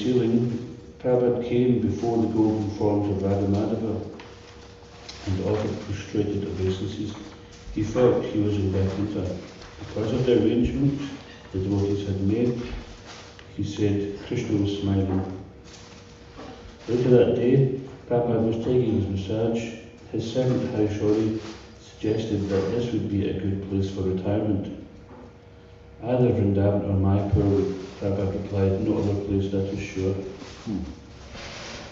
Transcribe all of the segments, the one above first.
ceiling, Prabhupada came before the golden forms of Radha Madhava and offered prostrated obeisances. He felt he was in Vaikuntha. Because of the arrangements the devotees had made, he said Krishna was smiling. Later that day, Prabhupada was taking his massage. His servant Harishori suggested that this would be a good place for retirement. Either Vrindavan or Mayapur, Prabhupada replied, no other place, that is sure.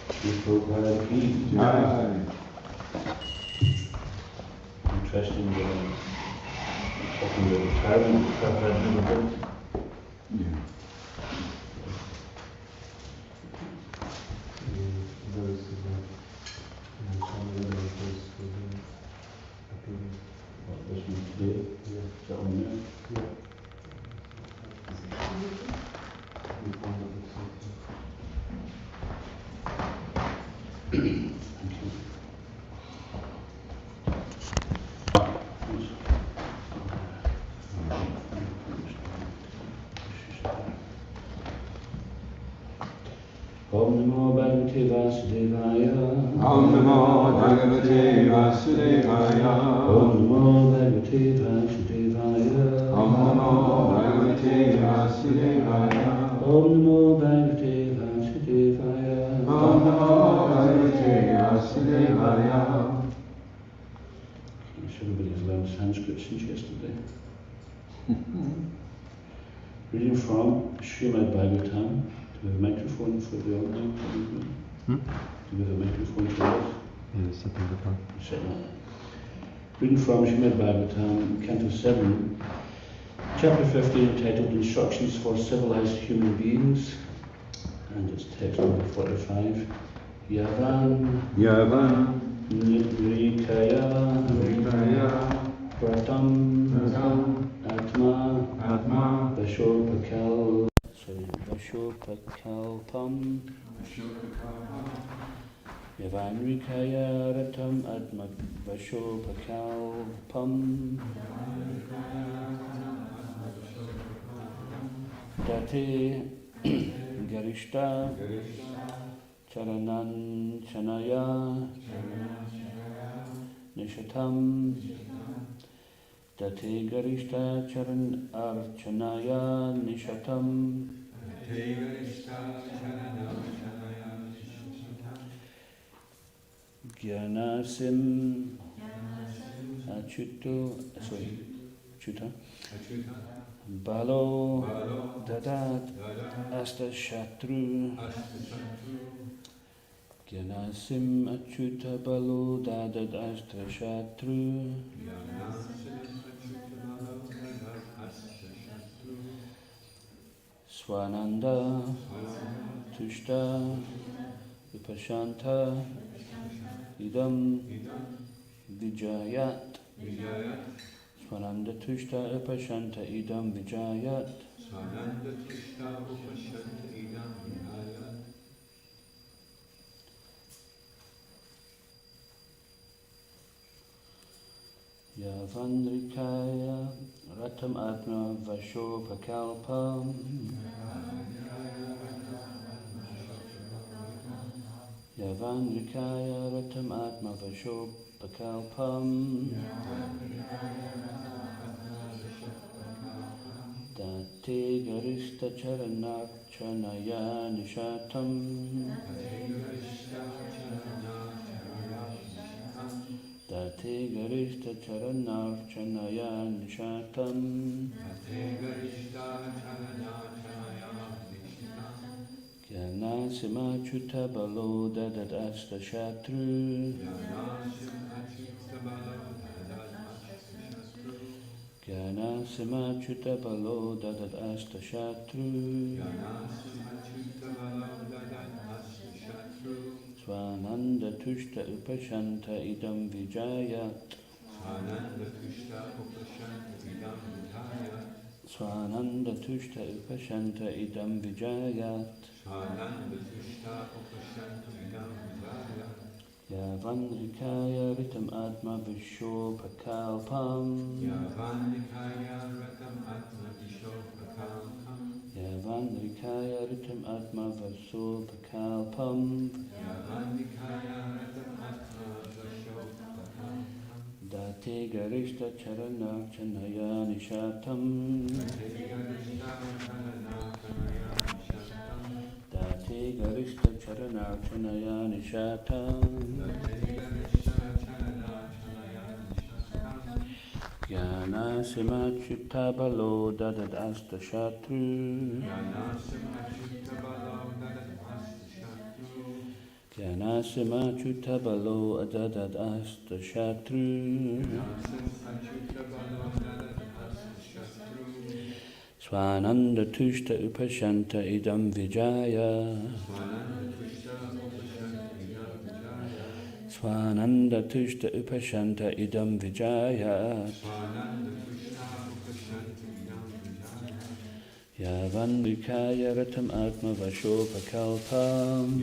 Prabhupada ki. Interesting, talking about retirement, Prabhupada never did. This one today, is that on there? Thank you. Om Namo Bhagavate Vasudevaya. Om Namo Bhagavate Vasudevaya. Om Namo Bhagavate Vasudevaya. Om Namo Bhagavate Vasudevaya. Om Namo Bhagavate Vasudevaya. Om Namo Bhagavate Vasudevaya. Everybody's learned Sanskrit since yesterday. Reading from Srimad Bhagavatam. Do we have a microphone for the online? Do we have a microphone for us? Yeah, setting the phone. Setting up. Reading from Srimad Bhagavatam, Canto 7, Chapter 15, entitled Instructions for Civilized Human Beings, and it's text number 45. Yavan Nibrikaya Pratam Atma Vashopakalpam Yavanrikaya Ratam Atma Vashopakalpam Date Garishta Charanan Chanaya Nishatam Date Garishta Charan Archanaya Nishatam Gyanasim Achyuta Balo Dadat Asta Shatru Gyanasim Achyuta Balo Dadat Asta Shatru Swananda Tushta Vipashanta Idam Vijayat Swananda Tushta Upashanta Idam Vijayat Yavandrikaya Ratam Atma Vashopakalpam Yavandrikaya Ratam Atma Vashopakalpam Date Garista Charanarchanaya Nishatam Date Garista Charanarchanaya Nishatam Gyanasimachyuta Balo Dadat Asta Shatru Gyanasimachyuta Balo Dadat Asta Shatru Swananda Tushta Upashanta Idam Vijayat Swananda Tushta Upashanta Idam Vijayat Yavanrikaya Ritam Atma Vishopakalpam Yavandrikaya ritam atma vaso pakalpam Date garishta charana chanaya nishatam Date garishta charana chanaya nishatam Jnana simachutta balo dadad asta shatru Jnana simachutta balo dadad asta shatru Swananda tushta upashanta idam vijaya Swananda tushta upashanta idam vijaya Yavandikaya ratam atma vashopakalpam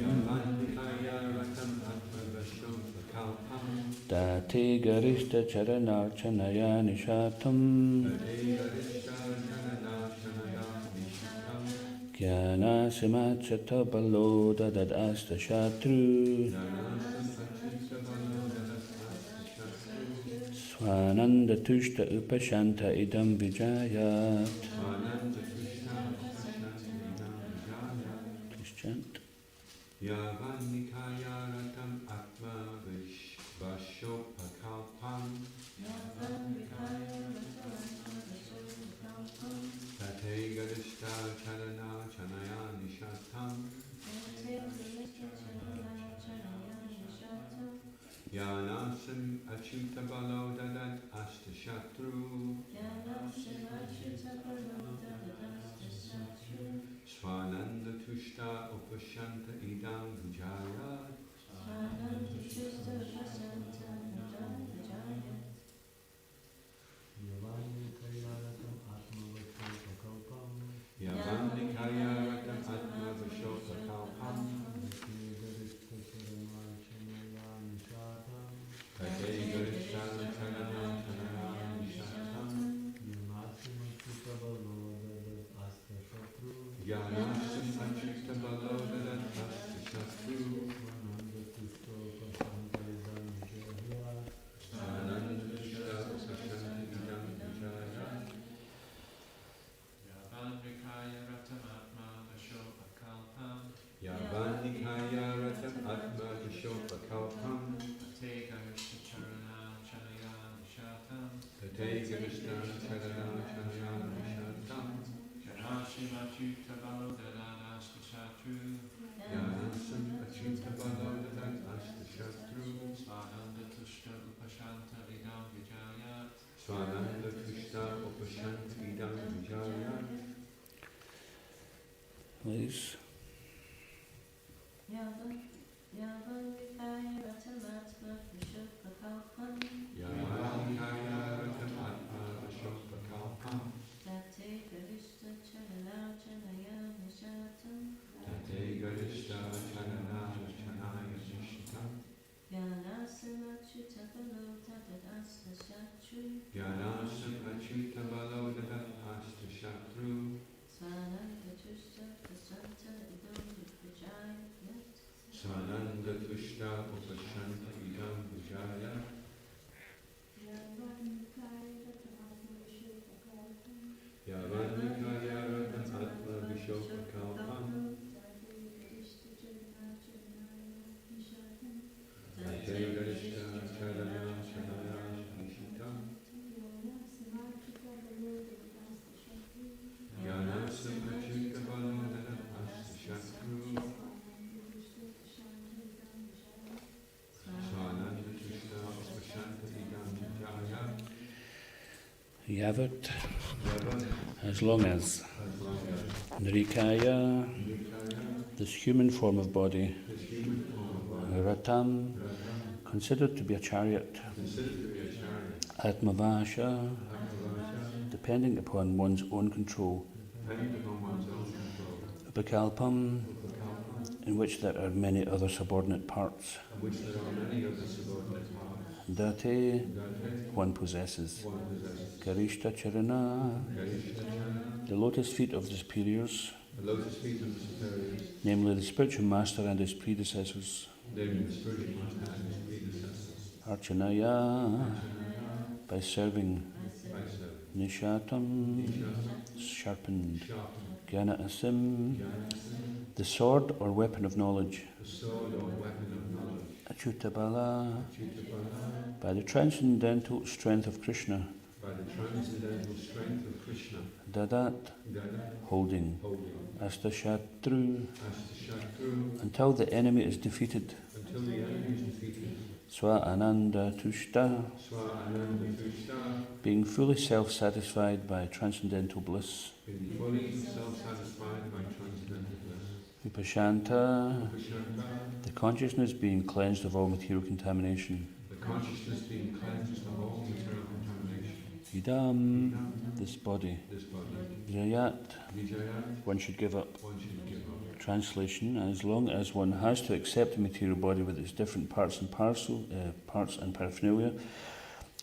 Date garishta charanarchanaya nishatam Jnana simachata balo dadad asta shatru Swananda tushta upashanta idam vijayat. Please chant. Yavanikaya ratam atma vashopakalpam Tate gadishta charana chanaya nishatam Yanasim achyuta balo dadat asta shatru Swananda tushta upashanta idam vijayat Yavanikaya ratam atma vashopakalpam Tate garishta charana chanaya nishatam Yanasim achyuta balo dadat asta shatru Swananda tushta upashanta idam vijayat Yavanikaya ratam atma vashopakalpam Yavanikaya ratam atma vashopakalpam Tate garishta charana chanaya nishatam Tate garishta charana chanaya nishatam Janashimachyuta balo dadadasta shatru Yanasam achyuta balo dadat asta shatru Svananda tushta upashanta idam vijayat Swananda tushta upashanta idam vijayat Please. Yavanikaya ratam atma vashopakalpam Yavanikaya ratam atma vashopakalpam Tate garishta charana chanaya nishatam Tate garishta charana chanaya nishatam Yanasim achyuta balo dadad asta shatru Yanasam achyuta balo dadat asta shatru Svananda tushta upashanta idam vijayat Swananda tushta upashanta idam vijayat Yavanikaya ratam atma vishopakalpam Tate garishta charana chanaya nishitam Yanasam achyuta balo dadat asta shatru Swananda tushta upashanta idam vijayat Yavat, Yavat as long as Nrikaya, this human form of body, this human form of body, Ratam, Ratam, considered to be a chariot, considered to be a chariot, Atmavasha, Atmavasha, depending upon one's own control, depending upon one's own control, Upakalpam, Upakalpam, in which there are many other subordinate parts, of which there are many other subordinate parts, Date, Date, one possesses, one possesses, Garishta Charana, Garishta Charana, the lotus feet of the superiors, the lotus feet of the superiors, namely the spiritual master and his predecessors, namely the spiritual master and his predecessors, Archanaya, by serving by serving, Nishatam, sharpened, Jnana Asim, the the sword or weapon of knowledge, sword or weapon of knowledge, Achutabala, Chittabala, by the transcendental strength of Krishna, by the transcendental strength of Krishna, Dadat, Gada, holding, holding, Astashatru, Astashatru, until the enemy is defeated, until the enemy is defeated, Swa Ananda Tushta, Swa Ananda Tushta, being fully self-satisfied by transcendental bliss, being fully self-satisfied by transcendental bliss, Vipashanta, Upashanta, the consciousness being cleansed of all material contamination, the consciousness being cleansed of all material contamination, Idam, this body, this body, Jayat, Vijaya, one should give up. one should give up. Translation: as long as one has to accept the material body with its different parts and paraphernalia,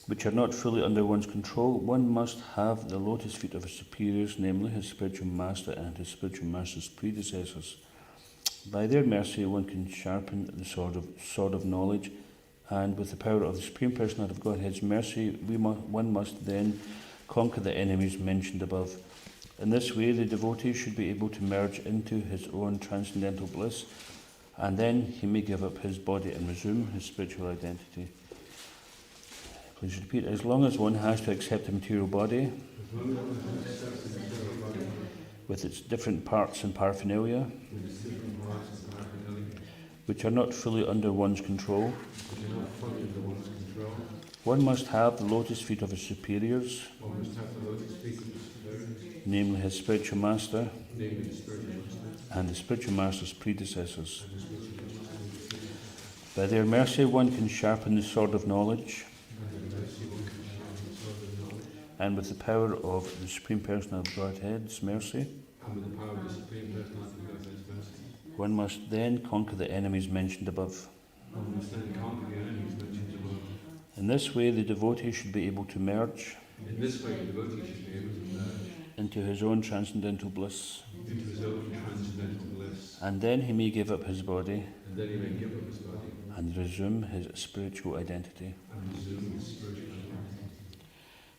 which are not fully under one's control, one must have the lotus feet of his superiors, namely his spiritual master and his spiritual master's predecessors. By their mercy, one can sharpen the sword of knowledge, and with the power of the Supreme Personality of Godhead's mercy, one must then conquer the enemies mentioned above. In this way, the devotee should be able to merge into his own transcendental bliss, and then he may give up his body and resume his spiritual identity. Please repeat. As long as one has to accept the material body with its different parts and paraphernalia, which are not fully under one's control, one must have the lotus feet of his superiors, namely his spiritual master and the spiritual master's predecessors. By their mercy, one can sharpen the sword of knowledge, and with the power of the Supreme Personality of Godhead's mercy, one must then conquer the enemies mentioned above. In this way, the devotee should be able to merge into his own transcendental bliss, and then he may give up his body and resume his spiritual identity.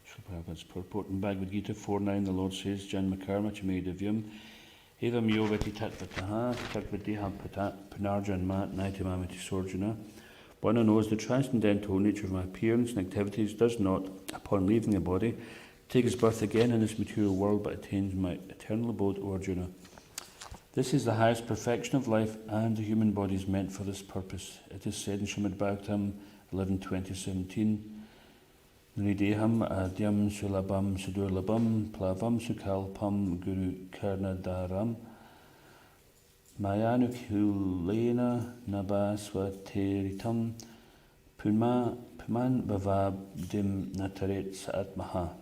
Srila Prabhupada's purport in Bhagavad-Gita 4.9, the Lord says, Janmakarma chame divyam evam yovati tatvataha takvadeha punarjanma naitimamiti sorjana. One who knows the transcendental nature of my appearance and activities does not, upon leaving the body, take his birth again in this material world, but attains my eternal abode, O Arjuna. This is the highest perfection of life, and the human body is meant for this purpose. It is said in Srimad Bhagavatam 11.20.17, Nrideham adyam sulabam sudurlabam plavam sukalpam guru karnadaram Mayanukulena nabaswateritam puman bhavabdim nataret saatmaha.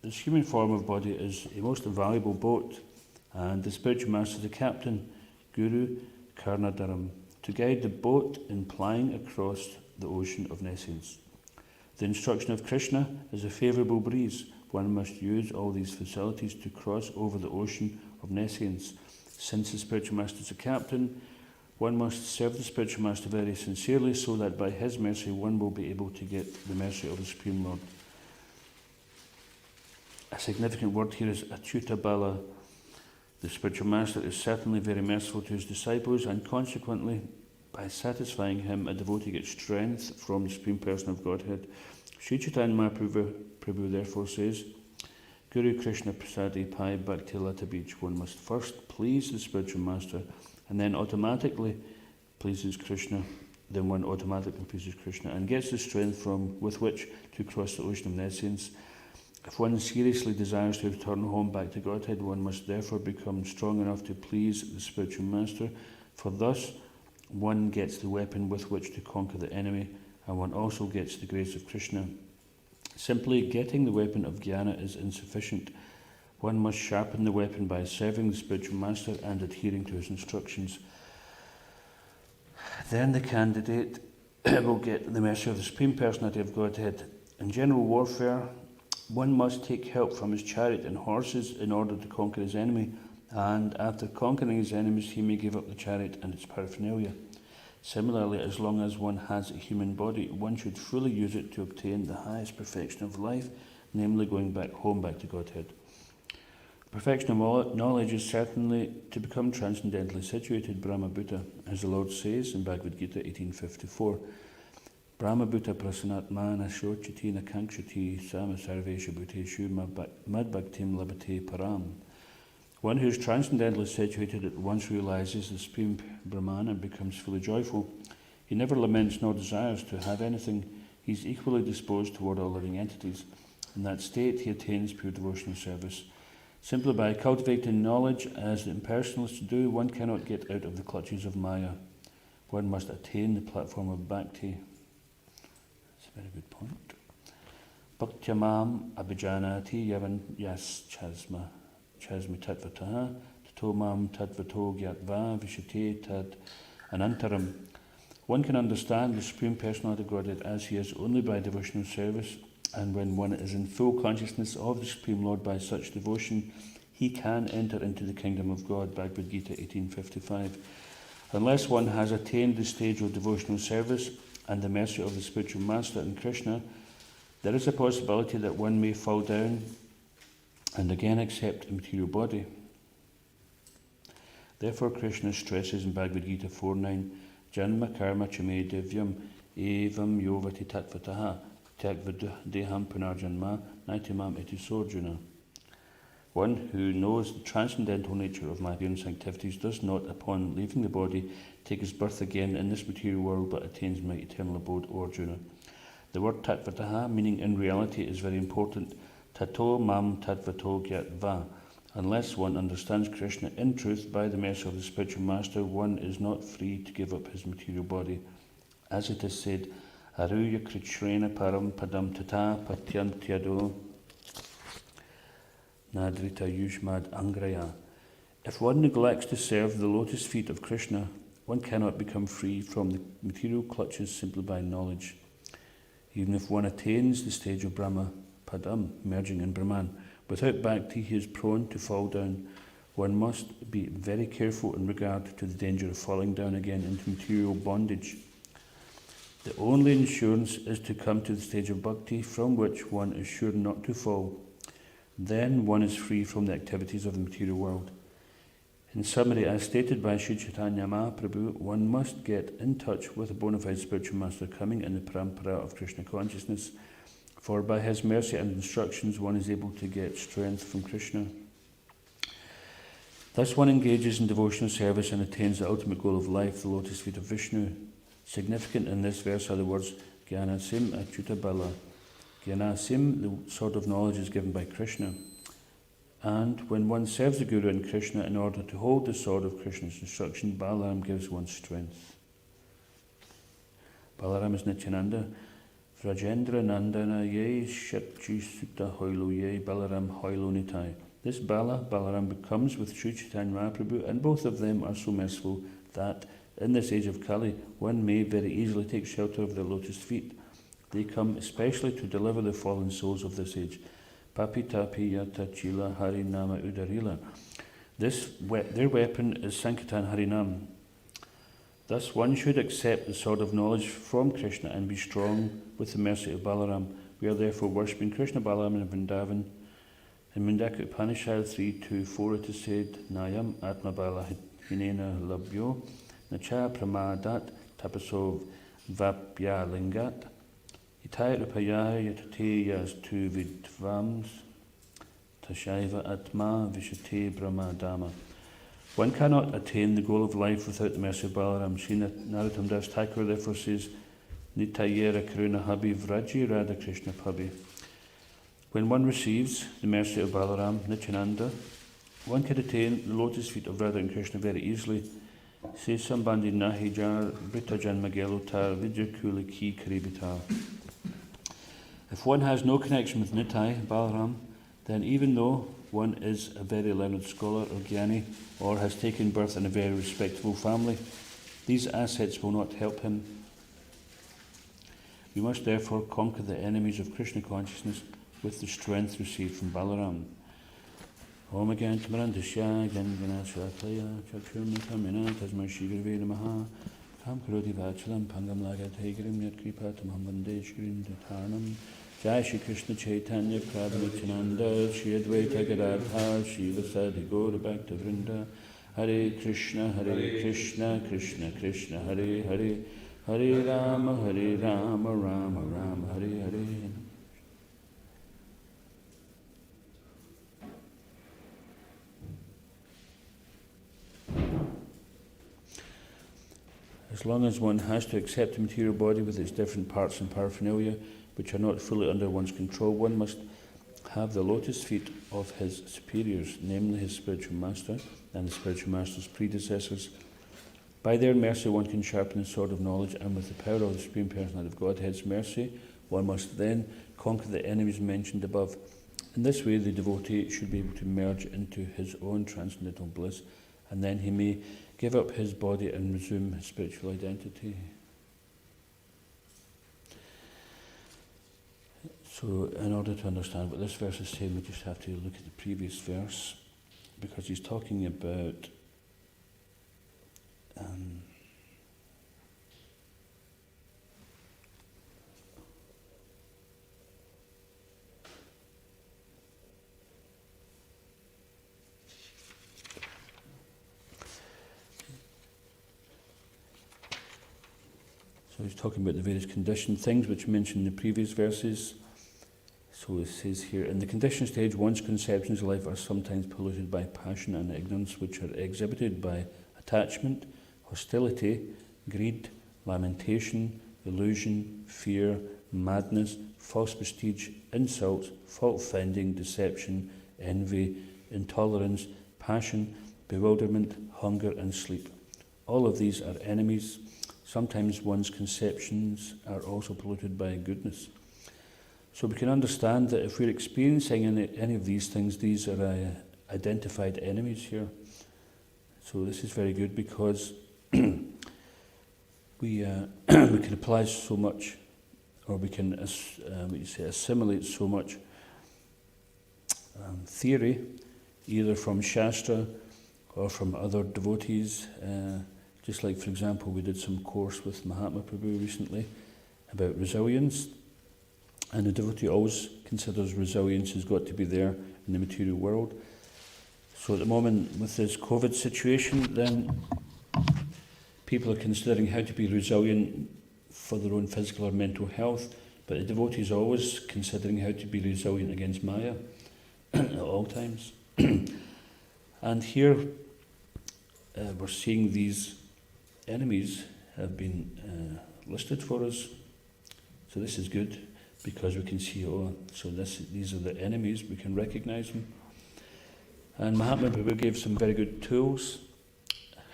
This human form of body is a most invaluable boat, and the spiritual master is the captain, Guru Karnadaram, to guide the boat in plying across the ocean of nescience. The instruction of Krishna is a favourable breeze. One must use all these facilities to cross over the ocean of nescience. Since the spiritual master is a captain, one must serve the spiritual master very sincerely, so that by his mercy one will be able to get the mercy of the Supreme Lord. A significant word here is Achyutabala. The spiritual master is certainly very merciful to his disciples, and consequently, by satisfying him, a devotee gets strength from the Supreme Person of Godhead. Sri Chaitanya Mahaprabhu therefore says, Guru Krishna Prasadi Pai Bhakti Lata Beach. One must first please the spiritual master, and then automatically pleases Krishna. Then one automatically pleases Krishna and gets the strength with which to cross the ocean of nescience. If one seriously desires to return home back to Godhead, one must therefore become strong enough to please the spiritual master, for thus one gets the weapon with which to conquer the enemy, and one also gets the grace of Krishna. Simply getting the weapon of jnana is insufficient. One must sharpen the weapon by serving the spiritual master and adhering to his instructions. Then the candidate will get the mercy of the Supreme Personality of Godhead. In general warfare, One must take help from his chariot and horses in order to conquer his enemy, and after conquering his enemies he may give up the chariot and its paraphernalia. Similarly, as long as one has a human body, one should fully use it to obtain the highest perfection of life, namely going back to Godhead. Perfection of knowledge is certainly to become transcendently situated, Brahma-bhuta, as the Lord says in Bhagavad-Gita 18:54. Brahma-bhuta prasanatmana shochati nakankshati sama sarvesha bhuteshu madbhaktim labate param. One who is transcendently situated at once realizes the Supreme Brahman and becomes fully joyful. He never laments nor desires to have anything. He is equally disposed toward all living entities. In that state he attains pure devotional service. Simply by cultivating knowledge as the impersonalists do, one cannot get out of the clutches of Maya. One must attain the platform of bhakti. That's a very good point. Bhaktyamam abhijanati yavan yas chasma tattvataha tato mam tattvato gyatva vishate tad anantaram. One can understand the Supreme Personality of Godhead as he is only by devotional service, and when one is in full consciousness of the Supreme Lord by such devotion, he can enter into the kingdom of God, Bhagavad-Gita 18:55. Unless one has attained the stage of devotional service and the mercy of the spiritual master and Krishna, there is a possibility that one may fall down and again accept a material body. Therefore Krishna stresses in Bhagavad-Gita 4:9, Janma karma chame divyam evam yovati tattvataha tyagvadeham punarjanma naitimam iti sorjuna. One who knows the transcendental nature of my various activities does not, upon leaving the body, take his birth again in this material world, but attains my eternal abode, O Arjuna. The word tatvataha, meaning in reality, is very important. Tato mam tattvato gyatva. Unless one understands Krishna in truth by the mercy of the spiritual master, one is not free to give up his material body. As it is said, Aruya krichrena param padam tata patyantyado nadrita yushmad angraya. If one neglects to serve the lotus feet of Krishna, one cannot become free from the material clutches simply by knowledge. Even if one attains the stage of Brahma Padam, merging in Brahman, without bhakti he is prone to fall down. One must be very careful in regard to the danger of falling down again into material bondage. The only insurance is to come to the stage of bhakti from which one is sure not to fall. Then one is free from the activities of the material world. In summary, as stated by Sri Chaitanya Mahaprabhu, one must get in touch with a bona fide spiritual master coming in the parampara of Krishna consciousness, for by his mercy and instructions one is able to get strength from Krishna. Thus one engages in devotional service and attains the ultimate goal of life, the lotus feet of Vishnu. Significant in this verse are the words Gyanasim Achyuta Bala. Gyanasim, the sword of knowledge, is given by Krishna. And when one serves the Guru and Krishna in order to hold the sword of Krishna's instruction, Balaram gives one strength. Balaram is Nityananda. Vrajendra Nandana Ye Shatchi Sutta Hoilo Ye Balaram Hoilo Nitai. This Balaram becomes with Sri Chaitanya Mahaprabhu, and both of them are so merciful that in this age of Kali, one may very easily take shelter of their lotus feet. They come especially to deliver the fallen souls of this age. Papitapi Yata Chila Harinama Udarila. Their weapon is Sankirtan Harinam. Thus one should accept the sword of knowledge from Krishna and be strong with the mercy of Balaram. We are therefore worshipping Krishna Balaram in Vrindavan. In Mundaka Upanishad 3:2-4 it is said, Nayam Atma Bala Hinena Labhyo Nacha Pramadat Tapasov Vapya Lingat Itai Rupaya Yatate Yas Tu Vidvams Tashaiva Atma Vishate Brahmadama. One cannot attain the goal of life without the mercy of Balaram. Sri Narottam Das Thakur therefore says, Nitayera Karuna Habi Vraji Radha Krishna Pabhi. When one receives the mercy of Balaram, Nityananda, one can attain the lotus feet of Radha and Krishna very easily. Se Sambandhi Nahi Jar Brita Janma Gelotar Vidyakula Ki Karibitar. If one has no connection with Nitai, Balaram, then even though one is a very learned scholar or jnani, or has taken birth in a very respectable family, these assets will not help him. We must therefore conquer the enemies of Krishna consciousness with the strength received from Balaram. Om again Tamarandasya Gangana Swaklaya Chakshurmatamina Tasmar Shigurve Namaha Kam Karoti Vachalam Pangam Lagategarim Yatkripa Tamam Vande Shrim Datarnam Jai Shri Krishna Chaitanya Prabhu Nityananda Shri Advaita Gadadhar Shri Vasadi Gaura Bhakta Vrinda Hare Krishna Krishna Krishna Hare Hare Hare Rama Rama Rama Hare Hare. As long as one has to accept the material body with its different parts and paraphernalia, which are not fully under one's control, one must have the lotus feet of his superiors, namely his spiritual master and the spiritual master's predecessors. By their mercy one can sharpen the sword of knowledge, and with the power of the Supreme Personality of Godhead's mercy, one must then conquer the enemies mentioned above. In this way, the devotee should be able to merge into his own transcendental bliss, and then he may give up his body and resume his spiritual identity. So, in order to understand what this verse is saying, we just have to look at the previous verse, because he's talking about so he's talking about the various conditioned things which mentioned in the previous verses. So it says here, in the conditioned stage, one's conceptions of life are sometimes polluted by passion and ignorance, which are exhibited by attachment, hostility, greed, lamentation, illusion, fear, madness, false prestige, insults, fault-finding, deception, envy, intolerance, passion, bewilderment, hunger, and sleep. All of these are enemies. Sometimes one's conceptions are also polluted by goodness. So we can understand that if we're experiencing any of these things, these are identified enemies here. So this is very good, because we can apply so much, or we can assimilate so much theory, either from Shastra or from other devotees. Just like, for example, we did some course with Mahatma Prabhu recently about resilience, and the devotee always considers resilience has got to be there in the material world. So at the moment, with this COVID situation, then people are considering how to be resilient for their own physical or mental health, but the devotee is always considering how to be resilient against Maya at all times. And here we're seeing these enemies have been listed for us. So this is good, because we can see, these are the enemies, we can recognize them. And Mahatma Prabhu gave some very good tools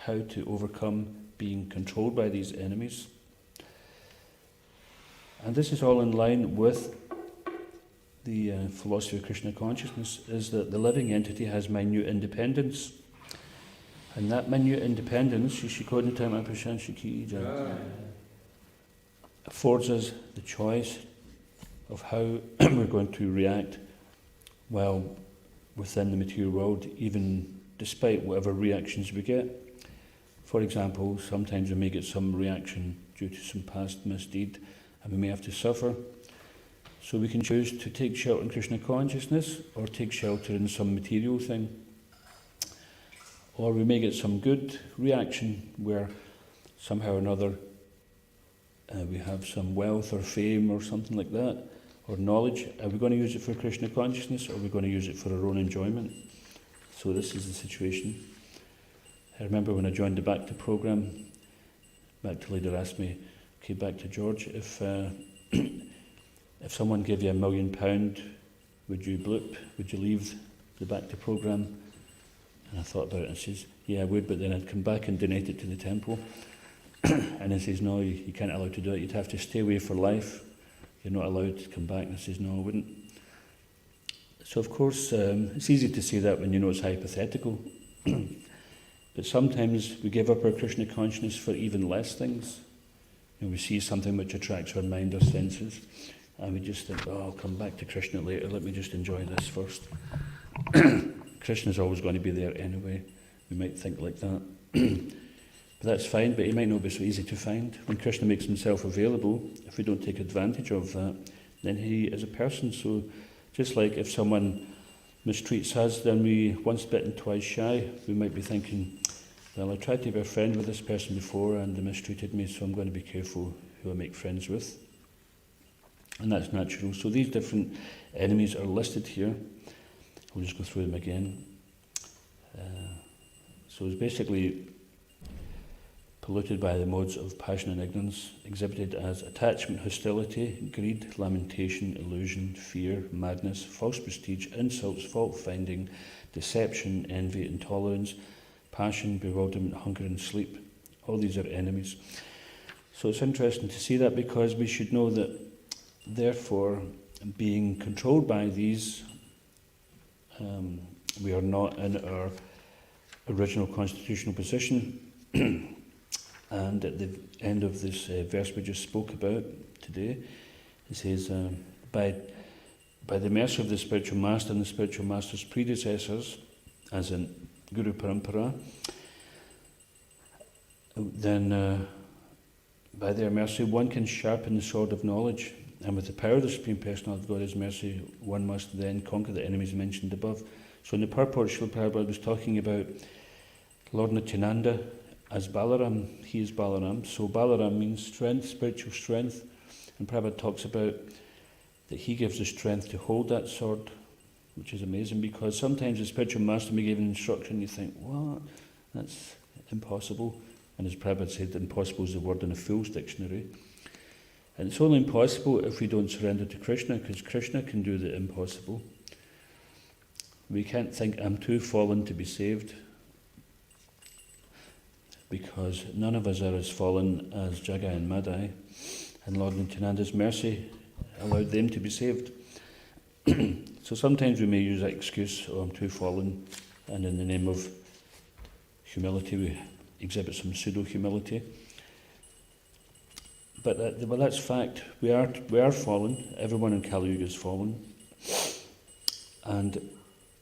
how to overcome being controlled by these enemies. And this is all in line with the philosophy of Krishna consciousness, is that the living entity has minute independence. And that minute independence, affords us the choice of how we're going to react while within the material world, even despite whatever reactions we get. For example, sometimes we may get some reaction due to some past misdeed, and we may have to suffer. So we can choose to take shelter in Krishna consciousness, or take shelter in some material thing. Or we may get some good reaction where somehow or another we have some wealth or fame or something like that, or knowledge. Are we going to use it for Krishna consciousness, or are we going to use it for our own enjoyment? So this is the situation. I remember when I joined the Bhakti program, Bhakti leader asked me, okay, back to George, if someone gave you £1 million, would you blip? Would you leave the Bhakti program? And I thought about it, and I says, yeah, I would, but then I'd come back and donate it to the temple. And he says, no, you can't allow to do it. You'd have to stay away for life. You're not allowed to come back. And I says, no, I wouldn't. So, of course, it's easy to say that when you know it's hypothetical. But sometimes we give up our Krishna consciousness for even less things. We see something which attracts our mind or senses, and we just think, oh, I'll come back to Krishna later, let me just enjoy this first. Krishna's always going to be there anyway. We might think like that. But that's fine, but he might not be so easy to find. When Krishna makes himself available, if we don't take advantage of that, then he is a person. So just like if someone mistreats us, then we, once bitten, twice shy, we might be thinking, well, I tried to be a friend with this person before and they mistreated me, so I'm going to be careful who I make friends with. And that's natural. So these different enemies are listed here. I'll just go through them again. So it's basically polluted by the modes of passion and ignorance, exhibited as attachment, hostility, greed, lamentation, illusion, fear, madness, false prestige, insults, fault-finding, deception, envy, intolerance, passion, bewilderment, hunger and sleep. All these are enemies. So it's interesting to see that, because we should know that, therefore, being controlled by these, we are not in our original constitutional position. And at the end of this verse we just spoke about today, it says, by the mercy of the spiritual master and the spiritual master's predecessors, as in Guru Parampara, then by their mercy one can sharpen the sword of knowledge, and with the power of the Supreme Personality of God, His mercy, one must then conquer the enemies mentioned above. So in the purport, Srila Prabhupada was talking about Lord Nityananda as Balaram. He is Balaram. So Balaram means strength, spiritual strength. And Prabhupada talks about that he gives the strength to hold that sword, which is amazing, because sometimes the spiritual master may give an instruction and you think, what? That's impossible. And as Prabhupada said, impossible is the word in a fool's dictionary. And it's only impossible if we don't surrender to Krishna, because Krishna can do the impossible. We can't think, I'm too fallen to be saved, because none of us are as fallen as Jagai and Madai, and Lord Nityananda's mercy allowed them to be saved. So sometimes we may use that excuse, oh, I'm too fallen, and in the name of humility we exhibit some pseudo-humility. But that's fact. We are fallen. Everyone in Kali Yuga is fallen. And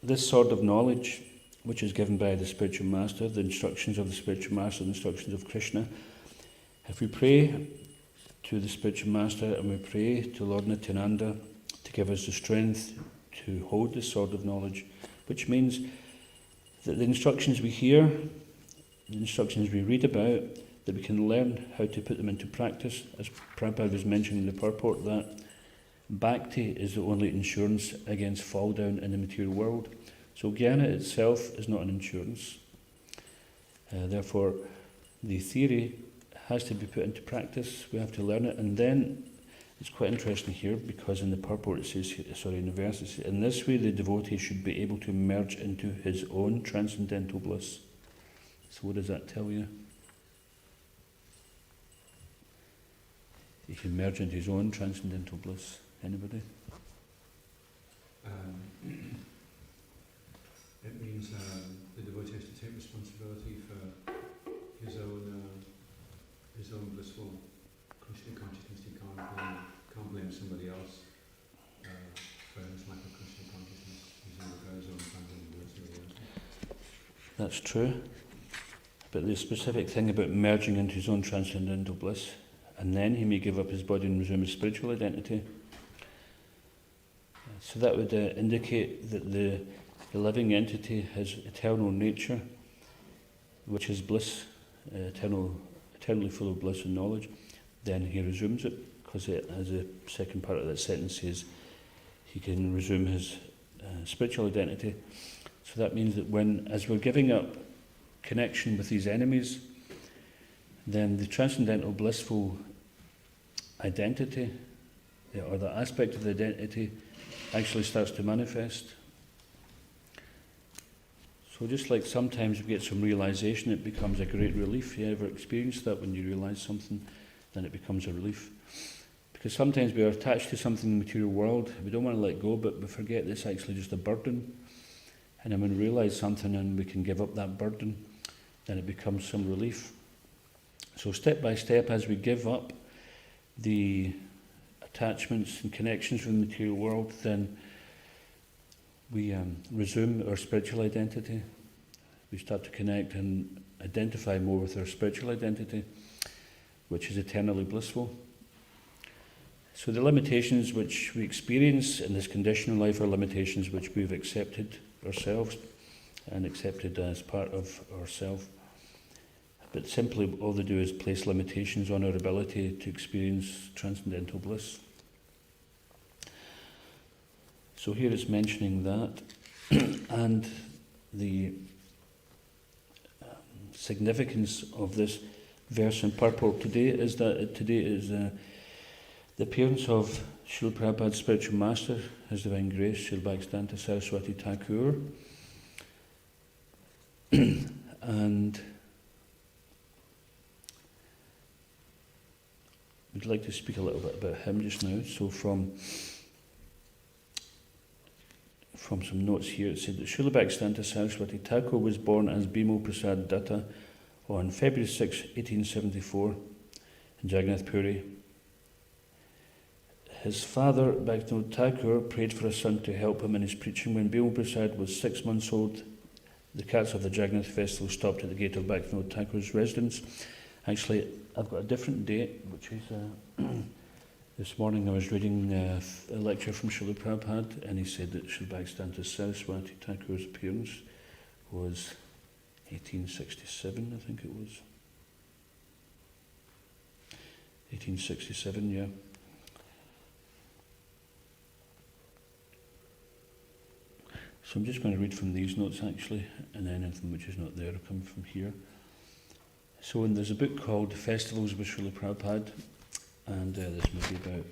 this sword of knowledge, which is given by the spiritual master, the instructions of the spiritual master, the instructions of Krishna, if we pray to the spiritual master and we pray to Lord Nityananda to give us the strength to hold the sword of knowledge, which means that the instructions we hear, the instructions we read about, that we can learn how to put them into practice. As Prabhupada was mentioning in the purport, that bhakti is the only insurance against fall down in the material world. So jnana itself is not an insurance. Therefore, the theory has to be put into practice. We have to learn it. And then, it's quite interesting here, because in the purport it says, in the verse it says, in this way the devotee should be able to merge into his own transcendental bliss. So what does that tell you? He can merge into his own transcendental bliss. Anybody? It means the devotee has to take responsibility for his own blissful Krishna consciousness. He can't blame somebody else for his lack of Krishna consciousness. He's never got his own transcendental bliss. That's true. But the specific thing about merging into his own transcendental bliss, and then he may give up his body and resume his spiritual identity. So that would indicate that the living entity has eternal nature, which is bliss, eternally full of bliss and knowledge. Then he resumes it, because as the second part of that sentence says, he can resume his spiritual identity. So that means that as we're giving up connection with these enemies, then the transcendental blissful identity, or the aspect of the identity, actually starts to manifest. So just like sometimes we get some realization, it becomes a great relief. You ever experienced that when you realize something, then it becomes a relief? Because sometimes we are attached to something in the material world, we don't want to let go, but we forget that it's actually just a burden. And then when we realize something and we can give up that burden, then it becomes some relief. So step by step, as we give up the attachments and connections with the material world, then we resume our spiritual identity. We start to connect and identify more with our spiritual identity, which is eternally blissful. So the limitations which we experience in this conditional life are limitations which we've accepted ourselves and accepted as part of ourself. But simply all they do is place limitations on our ability to experience transcendental bliss. So here it's mentioning that, and the significance of this verse in purple today is that today is the appearance of Srila Prabhupada's spiritual master, His Divine Grace, Srila Bhaktisiddhanta Saraswati Thakur. And we'd like to speak a little bit about him just now. So from some notes here, it said that Srila Bhaktisiddhanta Saraswati Thakur was born as Bimal Prasad Datta on February 6, 1874 in Jagannath Puri. His father, Bhaktivinoda Thakur, prayed for a son to help him in his preaching. When Bimal Prasad was 6 months old, the carts of the Jagannath festival stopped at the gate of Bhaktivinoda Thakur's residence. Actually, I've got a different date, which is this morning I was reading a lecture from Srila Prabhupada, and he said that Srila Bhaktisiddhanta Saraswati Thakur's appearance was 1867, I think it was. 1867, yeah. So I'm just going to read from these notes actually, and then anything which is not there will come from here. So there's a book called Festivals with Srila Prabhupada, and there's maybe about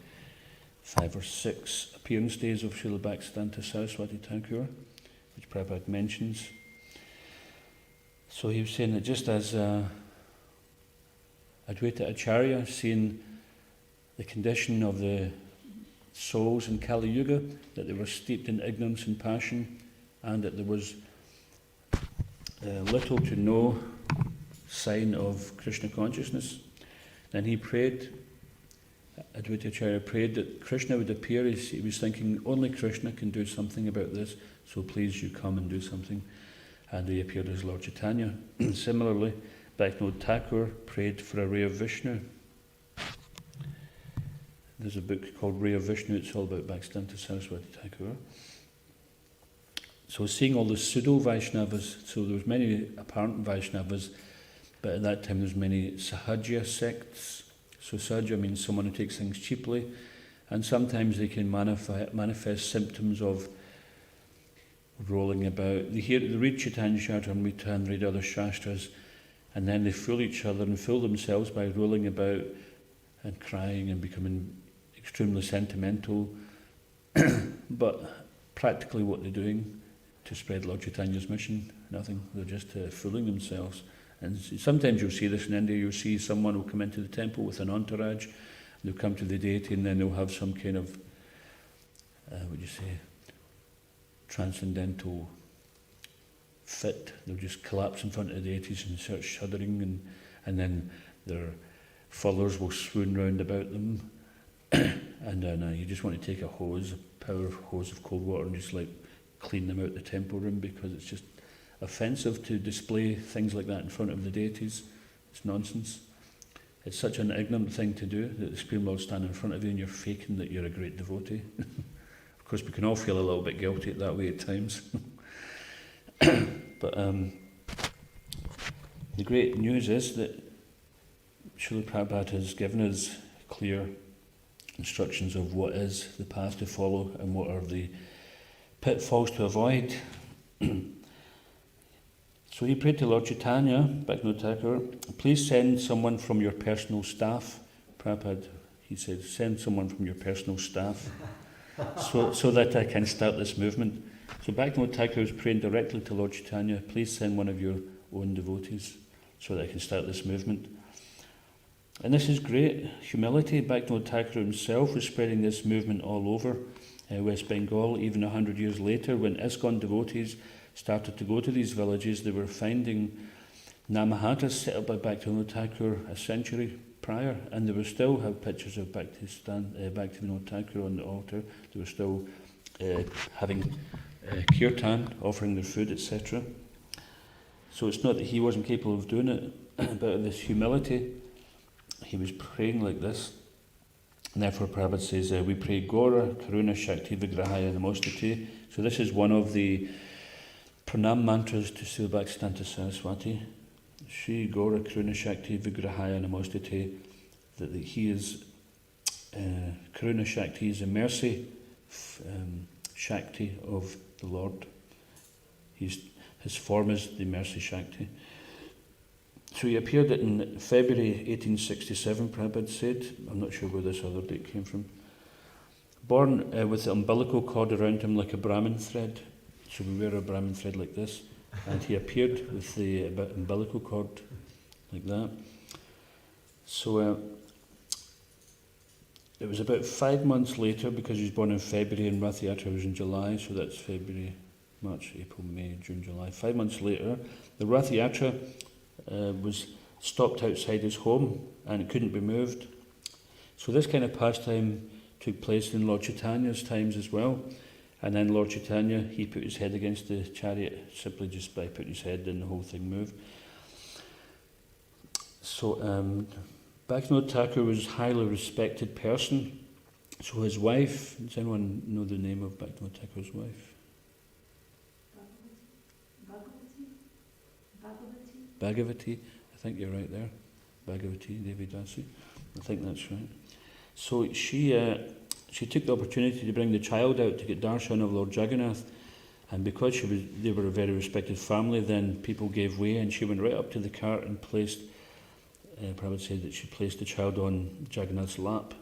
5 or 6 appearance days of Srila Bhaktisiddhanta Saraswati Thakur, which Prabhupada mentions. So he was saying that just as Advaita Acharya, seeing the condition of the souls in Kali Yuga, that they were steeped in ignorance and passion, and that there was little to no sign of Krishna consciousness, then he prayed, Advaita Acharya prayed that Krishna would appear. He was thinking only Krishna can do something about this, so please you come and do something. And he appeared as Lord Chaitanya. Similarly, Bhaktivinoda Thakur prayed for a ray of Vishnu. There's a book called Ray of Vishnu, it's all about Bhaktisiddhanta Saraswati Thakur. So seeing all the pseudo-Vaishnavas, so there was many apparent Vaishnavas, but at that time there was many Sahaja sects. So Sahaja means someone who takes things cheaply, and sometimes they can manifest symptoms of rolling about. They read Chaitanya Charitamrita and read other Shastras, and then they fool each other and fool themselves by rolling about and crying and becoming extremely sentimental. But practically what they're doing to spread Lord Chaitanya's mission, nothing. They're just fooling themselves. And sometimes you'll see this in India. You'll see someone will come into the temple with an entourage, they'll come to the deity, and then they'll have some kind of, transcendental fit. They'll just collapse in front of the deities and start shuddering, and then their followers will swoon round about them. And then you just want to take a power hose of cold water, and just like clean them out the temple room, because it's just offensive to display things like that in front of the deities. It's nonsense. It's such an ignorant thing to do, that the Supreme Lord stand in front of you and you're faking that you're a great devotee. Of course, we can all feel a little bit guilty that way at times. But the great news is that Srila Prabhupada has given us clear instructions of what is the path to follow and what are the pitfalls to avoid. So he prayed to Lord Chaitanya, Bhaktivinoda Thakur, please send someone from your personal staff. Prabhupada, he said, send someone from your personal staff so that I can start this movement. So Bhaktivinoda Thakur was praying directly to Lord Chaitanya, please send one of your own devotees so that I can start this movement. And this is great humility. Bhaktivinoda Thakur himself was spreading this movement all over West Bengal. Even 100 years later, when ISKCON devotees started to go to these villages, they were finding Namahatas set up by Bhaktivinoda Thakur a century prior, and they will still have pictures of Bhaktisiddhanta Thakur on the altar. They were still having kirtan, offering their food, etc. So it's not that he wasn't capable of doing it, but in this humility, he was praying like this. And therefore Prabhupada says, we pray Gora, Karuna, Shakti, Vigrahaya, Namostate. So this is one of the pranam mantras to Srila Bhaktisiddhanta Saraswati. Shri Gora, Karuna, Shakti, Vigrahaya, Namostate. That he is, Karuna Shakti is a mercy Shakti of the Lord. His form is the mercy Shakti. So he appeared in February 1867, Prabhupada said. I'm not sure where this other date came from. Born with the umbilical cord around him like a Brahmin thread. So we wear a Brahmin thread like this. And he appeared with the umbilical cord like that. So it was about 5 months later, because he was born in February and Rath Yatra was in July, so that's February, March, April, May, June, July. 5 months later, the Rath Yatra was stopped outside his home and it couldn't be moved. So this kind of pastime took place in Lord Chaitanya's times as well. And then Lord Chaitanya, he put his head against the chariot simply just by putting his head and the whole thing moved. So Bhaktivinoda Thakur was a highly respected person. So his wife, does anyone know the name of Bhaktivinoda Thakur's wife? Bhagavati, I think you're right there. Bhagavati, Devi Dasi. I think that's right. So she took the opportunity to bring the child out to get darshan of Lord Jagannath, and because they were a very respected family, then people gave way, and she went right up to the cart and placed. Prabhupada said that she placed the child on Jagannath's lap,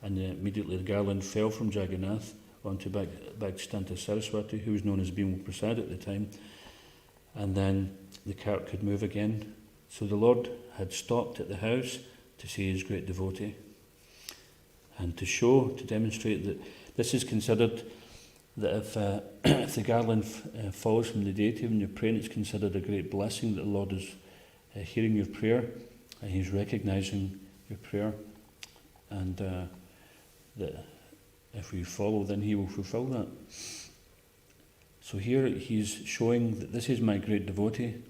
and immediately the garland fell from Jagannath onto Bhaktisiddhanta Saraswati, who was known as Bhima Prasad at the time, and then the cart could move again. So the Lord had stopped at the house to see his great devotee, and to demonstrate that this is considered that if the garland falls from the deity when you're praying, it's considered a great blessing that the Lord is hearing your prayer and he's recognising your prayer, and that if we follow, then he will fulfill that. So here he's showing that this is my great devotee,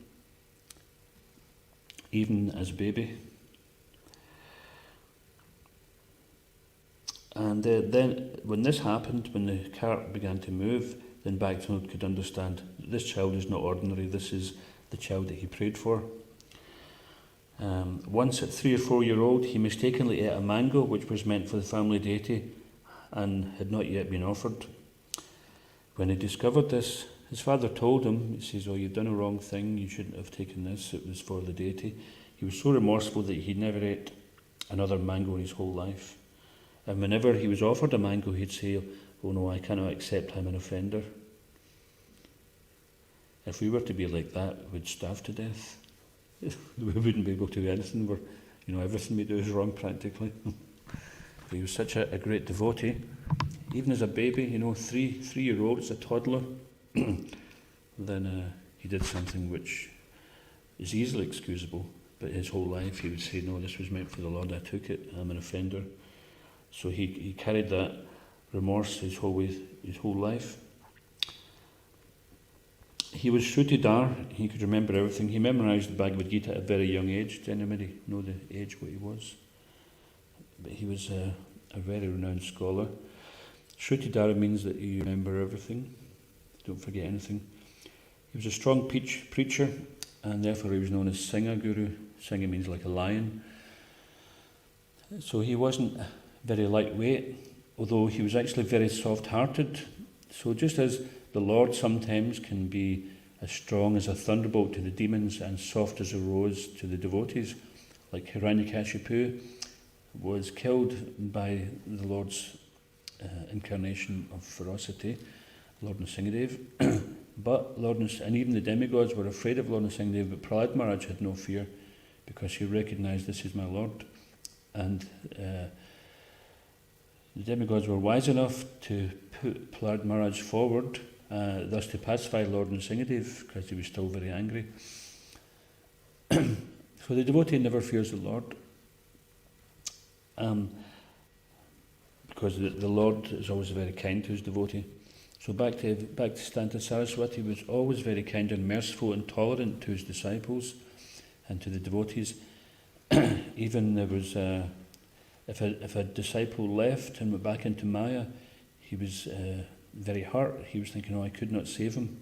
even as a baby. And then when this happened, when the cart began to move, then Bhaktivinoda could understand that this child is not ordinary, this is the child that he prayed for. Once at 3 or 4 years old, he mistakenly ate a mango which was meant for the family deity and had not yet been offered. When he discovered this, his father told him, he says, "Oh, you've done a wrong thing, you shouldn't have taken this, it was for the deity." He was so remorseful that he never ate another mango in his whole life. And whenever he was offered a mango, he'd say, "Oh no, I cannot accept, I'm an offender." If we were to be like that, we'd starve to death. We wouldn't be able to do anything. Everything we do is wrong practically. But he was such a great devotee. Even as a baby, 3-year-old, as a toddler, then he did something which is easily excusable. But his whole life he would say, "No, this was meant for the Lord, I took it, I'm an offender." So he carried that remorse his whole life. He was Shrutidhar, he could remember everything. He memorised the Bhagavad-Gita at a very young age. Does anybody know the age what he was? But he was a very renowned scholar. Shrutidhara means that you remember everything, don't forget anything. He was a strong preacher, and therefore he was known as Singha Guru. Singha means like a lion. So he wasn't very lightweight, although he was actually very soft-hearted. So just as the Lord sometimes can be as strong as a thunderbolt to the demons and soft as a rose to the devotees, like Hiranyakashipu was killed by the Lord's incarnation of ferocity, Lord Nrsimhadev. And even the demigods were afraid of Lord Nrsimhadev, but Prahlad Maharaj had no fear because he recognised, "This is my Lord." And the demigods were wise enough to put Prahlad Maharaj forward, thus to pacify Lord Nrsimhadev, because he was still very angry. So the devotee never fears the Lord. because the Lord is always very kind to his devotee. So Bhaktisiddhanta Saraswati was always very kind and merciful and tolerant to his disciples and to the devotees. Even there was, if a disciple left and went back into Maya, he was very hurt. He was thinking, oh, I could not save him.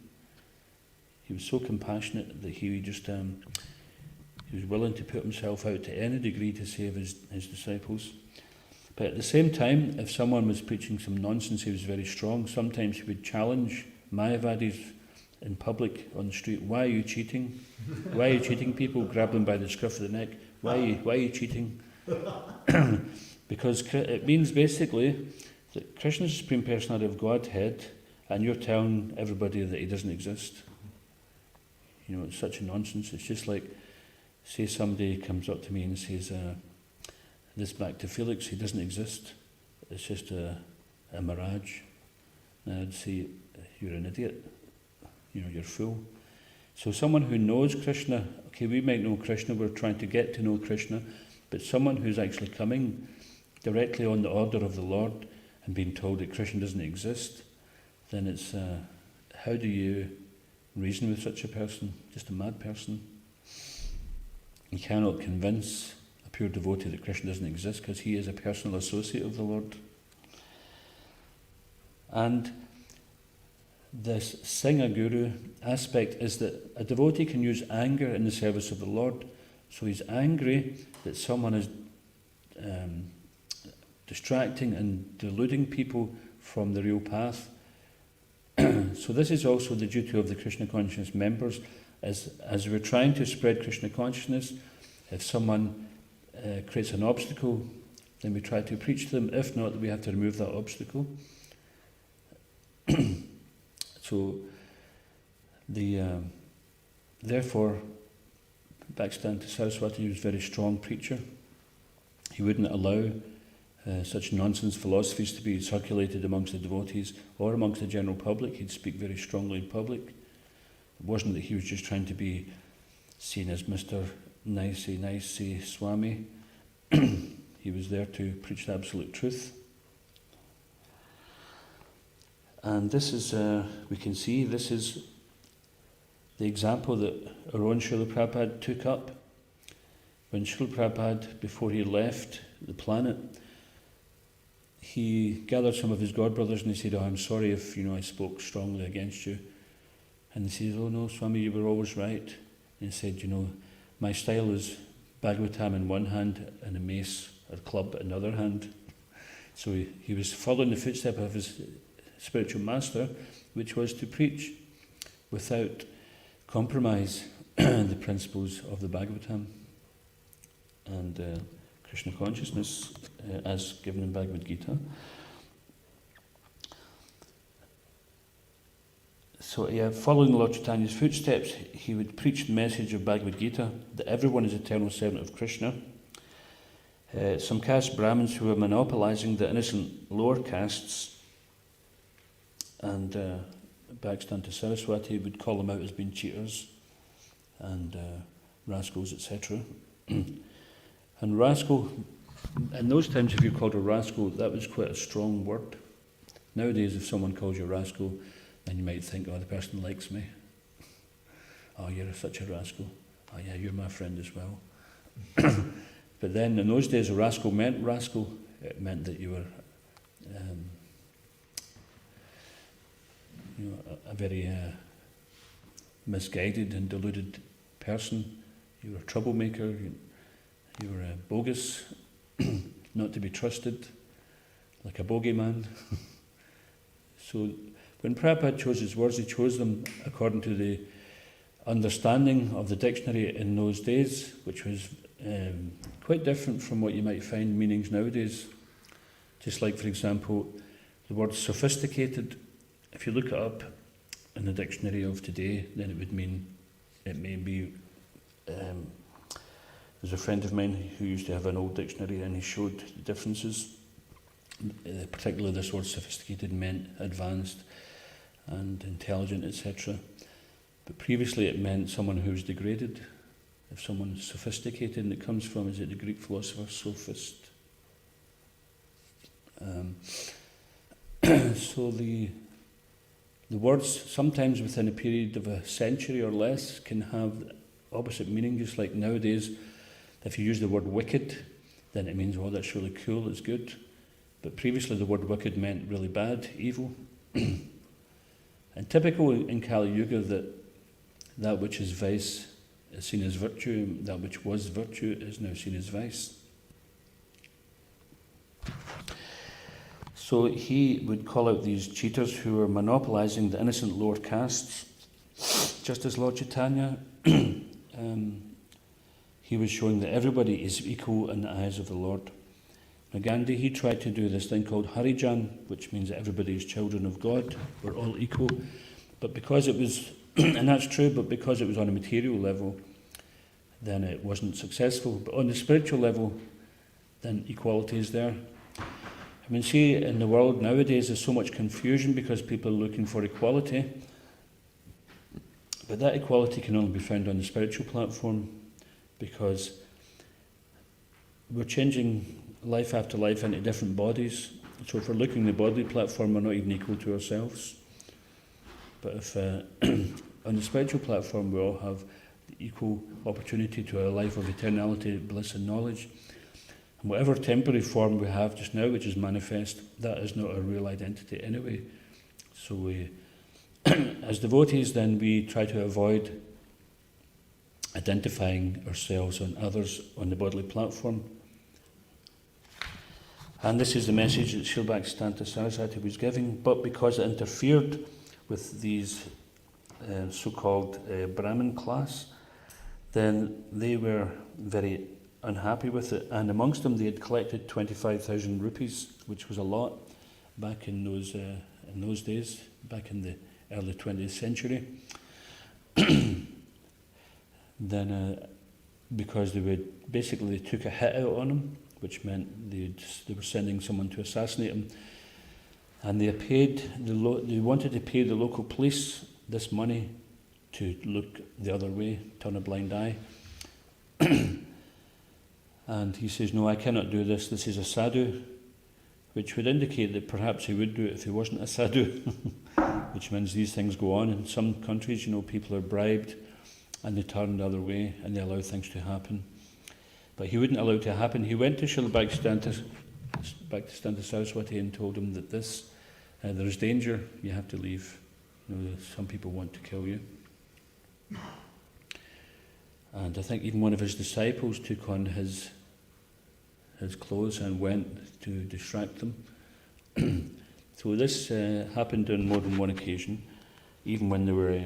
He was so compassionate that he just he was willing to put himself out to any degree to save his disciples. But at the same time, if someone was preaching some nonsense, he was very strong. Sometimes he would challenge Mayavadis in public on the street. Why are you cheating? Why are you cheating people? Grab them by the scruff of the neck. Why are you cheating? Because it means basically that Krishna is the Supreme Personality of Godhead, and you're telling everybody that he doesn't exist. You know, it's such a nonsense. It's just like, say somebody comes up to me and says, this back to Felix, he doesn't exist. It's just a mirage. And I'd say, you're an idiot. You know, you're a fool. So someone who knows Krishna, okay, we might know Krishna, we're trying to get to know Krishna, but someone who's actually coming directly on the order of the Lord and being told that Krishna doesn't exist, then it's, how do you reason with such a person? Just a mad person. You cannot convince a pure devotee that Krishna doesn't exist because he is a personal associate of the Lord. And this Singha Guru aspect is that a devotee can use anger in the service of the Lord. So he's angry that someone is distracting and deluding people from the real path. So this is also the duty of the Krishna consciousness members. As we're trying to spread Krishna consciousness, if someone creates an obstacle, then we try to preach to them. If not, we have to remove that obstacle. So, therefore, Bhaktisiddhanta Saraswati was a very strong preacher. He wouldn't allow such nonsense philosophies to be circulated amongst the devotees or amongst the general public. He'd speak very strongly in public. It wasn't that he was just trying to be seen as Mr. Nicey Swami. He was there to preach the absolute truth. And this is, we can see, this is the example that our own Srila Prabhupada took up. When Srila Prabhupada, before he left the planet, he gathered some of his godbrothers and he said, oh, I'm sorry if, I spoke strongly against you. And he said, oh no, Swami, you were always right. And he said, my style is Bhagavatam in one hand and a mace or club in the other hand. So he was following the footsteps of his spiritual master, which was to preach without compromise the principles of the Bhagavatam and Krishna consciousness as given in Bhagavad-Gita. So following Lord Chaitanya's footsteps, he would preach the message of Bhagavad-Gita, that everyone is eternal servant of Krishna. Some caste Brahmins who were monopolizing the innocent lower castes, and Bhaktisiddhanta Saraswati would call them out as being cheaters and rascals, etc. And rascal, in those times if you called a rascal, that was quite a strong word. Nowadays if someone calls you a rascal, then you might think, oh, the person likes me. Oh, you're such a rascal. Oh yeah, you're my friend as well. But then in those days a rascal meant rascal. It meant that you were a very misguided and deluded person. You were a troublemaker. You were bogus, not to be trusted, like a bogeyman. So when Prabhupada chose his words, he chose them according to the understanding of the dictionary in those days, which was quite different from what you might find meanings nowadays. Just like, for example, the word sophisticated, if you look it up in the dictionary of today, then it would mean, it may be, there's a friend of mine who used to have an old dictionary and he showed the differences. Particularly this word sophisticated meant advanced and intelligent, etc. But previously it meant someone who was degraded. If someone's sophisticated, and it comes from, is it the Greek philosopher sophist? So the words, sometimes within a period of a century or less, can have opposite meaning, just like nowadays, if you use the word wicked, then it means, oh, that's really cool, it's good. But previously the word wicked meant really bad, evil. And typical in Kali Yuga that which is vice is seen as virtue, that which was virtue is now seen as vice. So he would call out these cheaters who were monopolizing the innocent lower castes, just as Lord Chaitanya, he was showing that everybody is equal in the eyes of the Lord. Now Gandhi, he tried to do this thing called Harijan, which means that everybody is children of God, we're all equal. But because it was, and that's true, but because it was on a material level, then it wasn't successful. But on the spiritual level, then equality is there. I mean, see, in the world nowadays there's so much confusion because people are looking for equality. But that equality can only be found on the spiritual platform, because we're changing life after life into different bodies. So if we're looking at the bodily platform, we're not even equal to ourselves. But if on the spiritual platform we all have the equal opportunity to a life of eternality, bliss and knowledge. And whatever temporary form we have just now, which is manifest, that is not our real identity anyway. So we, as devotees, then we try to avoid identifying ourselves and others on the bodily platform. And this is the message that Srila Bhaktisiddhanta Saraswati was giving, but because it interfered with these so-called Brahmin class, then they were very unhappy with it, and amongst them they had collected 25,000 rupees, which was a lot back in those days, back in the early 20th century. Then, because they took a hit out on him, which meant they were sending someone to assassinate him, and they wanted to pay the local police this money to look the other way, turn a blind eye. And he says, no, I cannot do this. This is a sadhu, which would indicate that perhaps he would do it if he wasn't a sadhu, which means these things go on. In some countries, people are bribed and they turn the other way and they allow things to happen. But he wouldn't allow it to happen. He went to Srila Bhaktisiddhanta Saraswati and told him that there is danger, you have to leave. Some people want to kill you. And I think even one of his disciples took on his clothes and went to distract them. So this happened on more than one occasion. Even when they were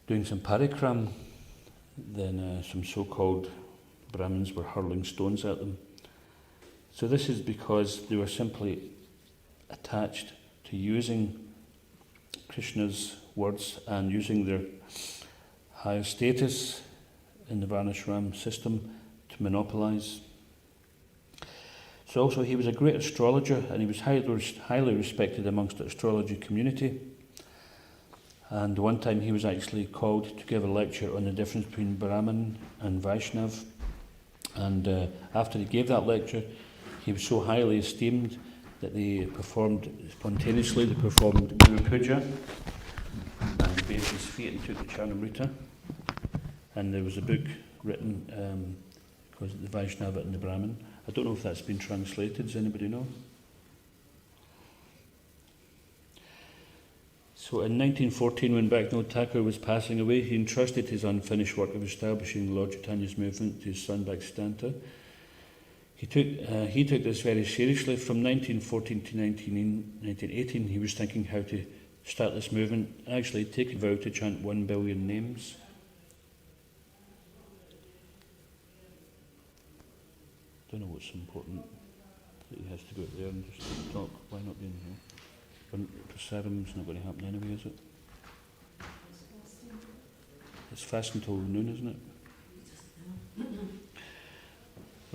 doing some parikram, then some so-called Brahmins were hurling stones at them. So this is because they were simply attached to using Krishna's words and using their higher status in the Varnashram system to monopolize. So also he was a great astrologer, and he was highly respected amongst the astrology community. And one time he was actually called to give a lecture on the difference between Brahman and Vaishnav. And after he gave that lecture, he was so highly esteemed that they performed spontaneously. They performed Guru Puja, and he bathed his feet and took the Charnamrita. And there was a book written because the Vaishnava and the Brahmin. I don't know if that's been translated. Does anybody know? So in 1914, when Bhaktivinoda Thakur was passing away, he entrusted his unfinished work of establishing Lord Chaitanya's movement to his son Bhaktisiddhanta. He took this very seriously. From 1914 to 1918, he was thinking how to start this movement. Actually, take a vow to chant 1 billion names. Don't know what's important. That he has to go out there and just talk. Why not be in here? Prasaram's not going to happen anyway, is it? It's fast until noon, isn't it?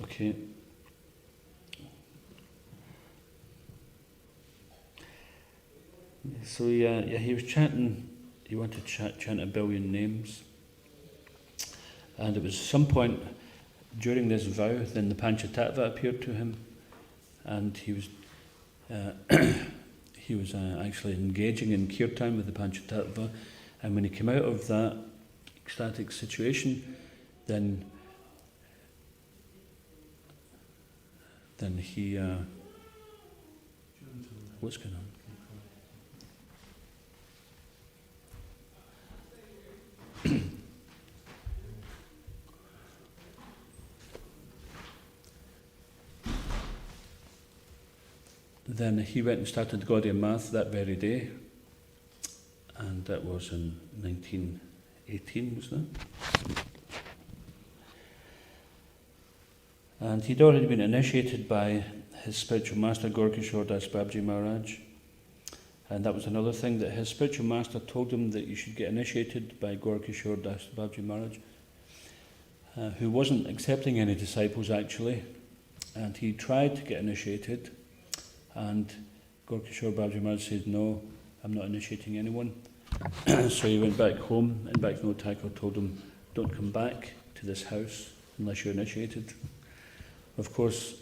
Okay. So he was chanting. He wanted to chant 1 billion names, and it was some point during this vow, then the Panchatattva appeared to him, and he was actually engaging in kirtan with the Panchatattva, and when he came out of that ecstatic situation, then he what's going on? Then he went and started Gaudiya Math that very day, and that was in 1918, was that? And he'd already been initiated by his spiritual master, Gaura Das Babji Maharaj. And that was another thing, that his spiritual master told him that you should get initiated by Gaura Das Babji Maharaj, who wasn't accepting any disciples actually. And he tried to get initiated, and Gaura Babji Maharaj said, no, I'm not initiating anyone. So he went back home, and back Vinod Thakur told him, don't come back to this house unless you're initiated. Of course,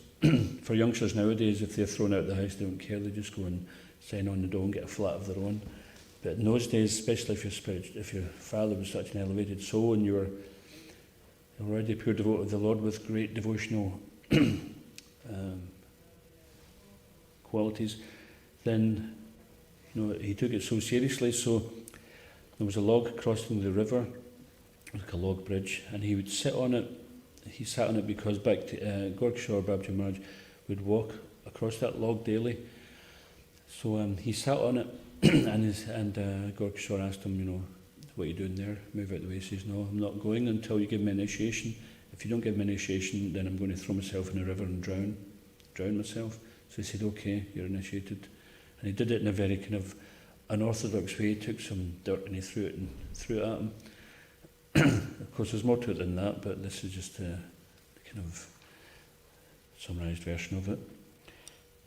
for youngsters nowadays, if they're thrown out of the house, they don't care, they just go and sign on the door and get a flat of their own. But in those days, especially if your father was such an elevated soul and you were already a pure devotee of the Lord with great devotional qualities, then he took it so seriously. So there was a log crossing the river, like a log bridge, and he would sit on it. He sat on it because Gaura Babji Maharaj would walk across that log daily. So he sat on it, and Gaura asked him, what are you doing there? Move out the way. He says, no, I'm not going until you give me initiation. If you don't give me initiation, then I'm going to throw myself in the river and drown myself. So he said, okay, you're initiated. And he did it in a very kind of unorthodox way. He took some dirt and he threw it at him. Of course, there's more to it than that, but this is just a kind of summarised version of it.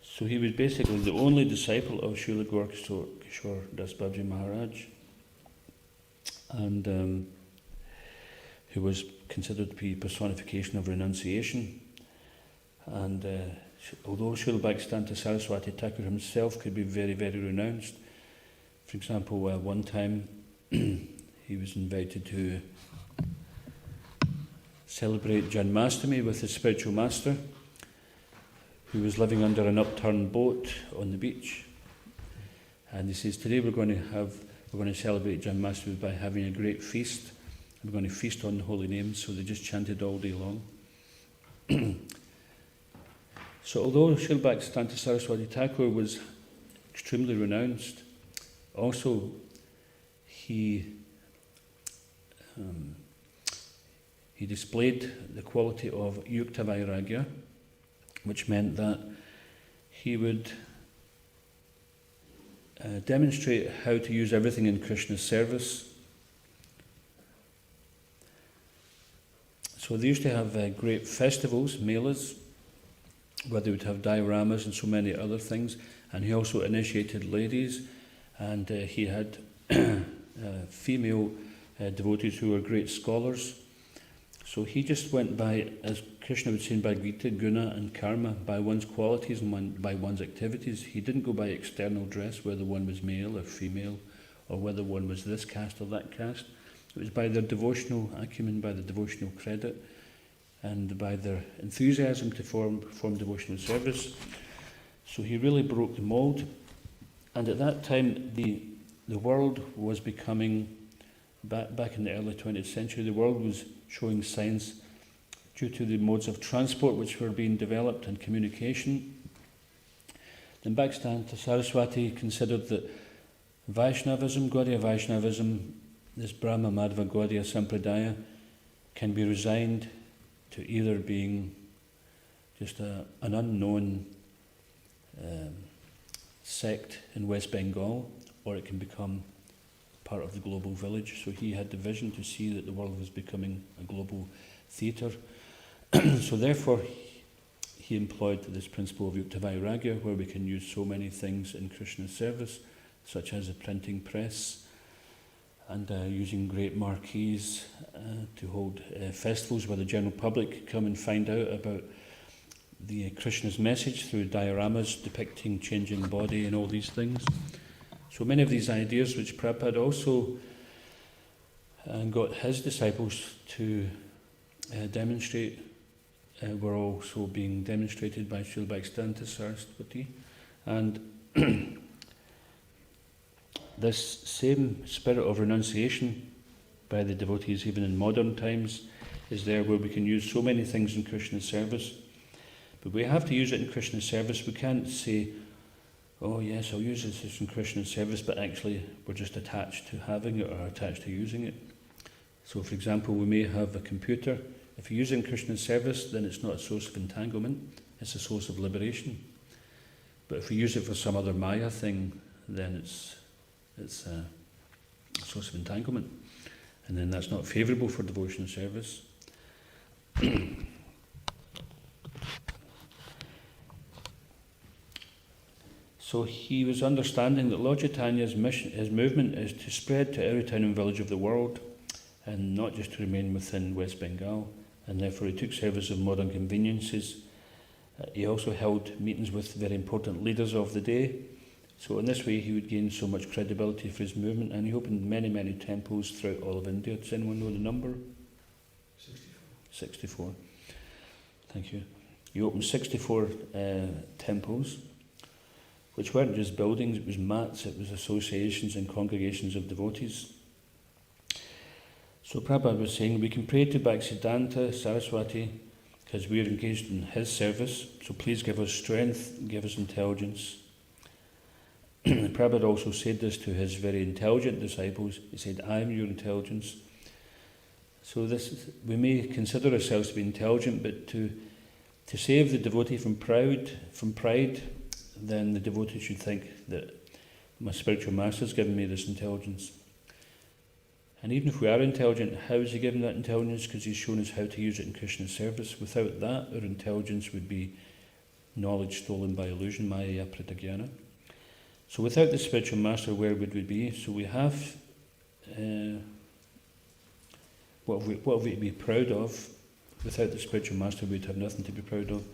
So he was basically the only disciple of Srila Gaura Das Babji Maharaj, and who was considered to be personification of renunciation. And although Srila Bhaktisiddhanta Saraswati Thakur himself could be very, very renounced, for example, one time he was invited to celebrate Janmashtami with his spiritual master, who was living under an upturned boat on the beach. And he says, today we're going to celebrate Janmashtami by having a great feast. We're going to feast on the holy names. So they just chanted all day long. So although Srila Bhaktisiddhanta Saraswati Thakur was extremely renounced, also he displayed the quality of yukta vairagya, which meant that he would demonstrate how to use everything in Krishna's service. So they used to have great festivals, melas, where they would have dioramas and so many other things, and he also initiated ladies, and he had female devotees who were great scholars. So he just went by, as Krishna would say in Bhagavad-Gita, guna and karma, by one's qualities and by one's activities. He didn't go by external dress, whether one was male or female, or whether one was this caste or that caste. It was by their devotional acumen, by the devotional credit, and by their enthusiasm to perform devotional service. So he really broke the mold. And at that time, the world was becoming, back in the early 20th century, the world was showing signs, due to the modes of transport which were being developed and communication. Then Bhaktisiddhanta Saraswati considered that Vaishnavism, Gaudiya Vaishnavism, this Brahma Madhva Gaudiya Sampradaya, can be resigned to either being just an unknown sect in West Bengal, or it can become part of the global village. So he had the vision to see that the world was becoming a global theatre. So therefore he employed this principle of yukta vairagya, where we can use so many things in Krishna's service, such as a printing press, and using great marquees to hold festivals where the general public come and find out about the Krishna's message through dioramas depicting changing body and all these things. So many of these ideas which Prabhupada also got his disciples to demonstrate were also being demonstrated by Srila Bhaktisiddhanta Saraswati. And this same spirit of renunciation by the devotees, even in modern times, is there where we can use so many things in Krishna's service. But we have to use it in Krishna's service. We can't say, oh yes, I'll use this in Krishna's service, but actually we're just attached to having it or attached to using it. So for example, we may have a computer. If you use it in Krishna's service, then it's not a source of entanglement, it's a source of liberation. But if we use it for some other Maya thing, then it's a source of entanglement. And then that's not favourable for devotional service. So he was understanding that Lord Chaitanya's mission, his movement, is to spread to every town and village of the world, and not just to remain within West Bengal. And therefore he took service of modern conveniences. He also held meetings with very important leaders of the day. So in this way he would gain so much credibility for his movement, and he opened many, many temples throughout all of India. Does anyone know the number? 64. Thank you. He opened 64 temples, which weren't just buildings, it was mats, it was associations and congregations of devotees. So Prabhupada was saying, we can pray to Bhaktisiddhanta Saraswati because we are engaged in his service, so please give us strength, give us intelligence. Prabhupada also said this to his very intelligent disciples. He said, I am your intelligence. So we may consider ourselves to be intelligent, but to save the devotee from pride, then the devotee should think that my spiritual master has given me this intelligence. And even if we are intelligent, how is he given that intelligence? Because he's shown us how to use it in Krishna's service. Without that, our intelligence would be knowledge stolen by illusion, maya pratagyana. So without the spiritual master, where would we be? So we have what have we to be proud of? Without the spiritual master, we'd have nothing to be proud of.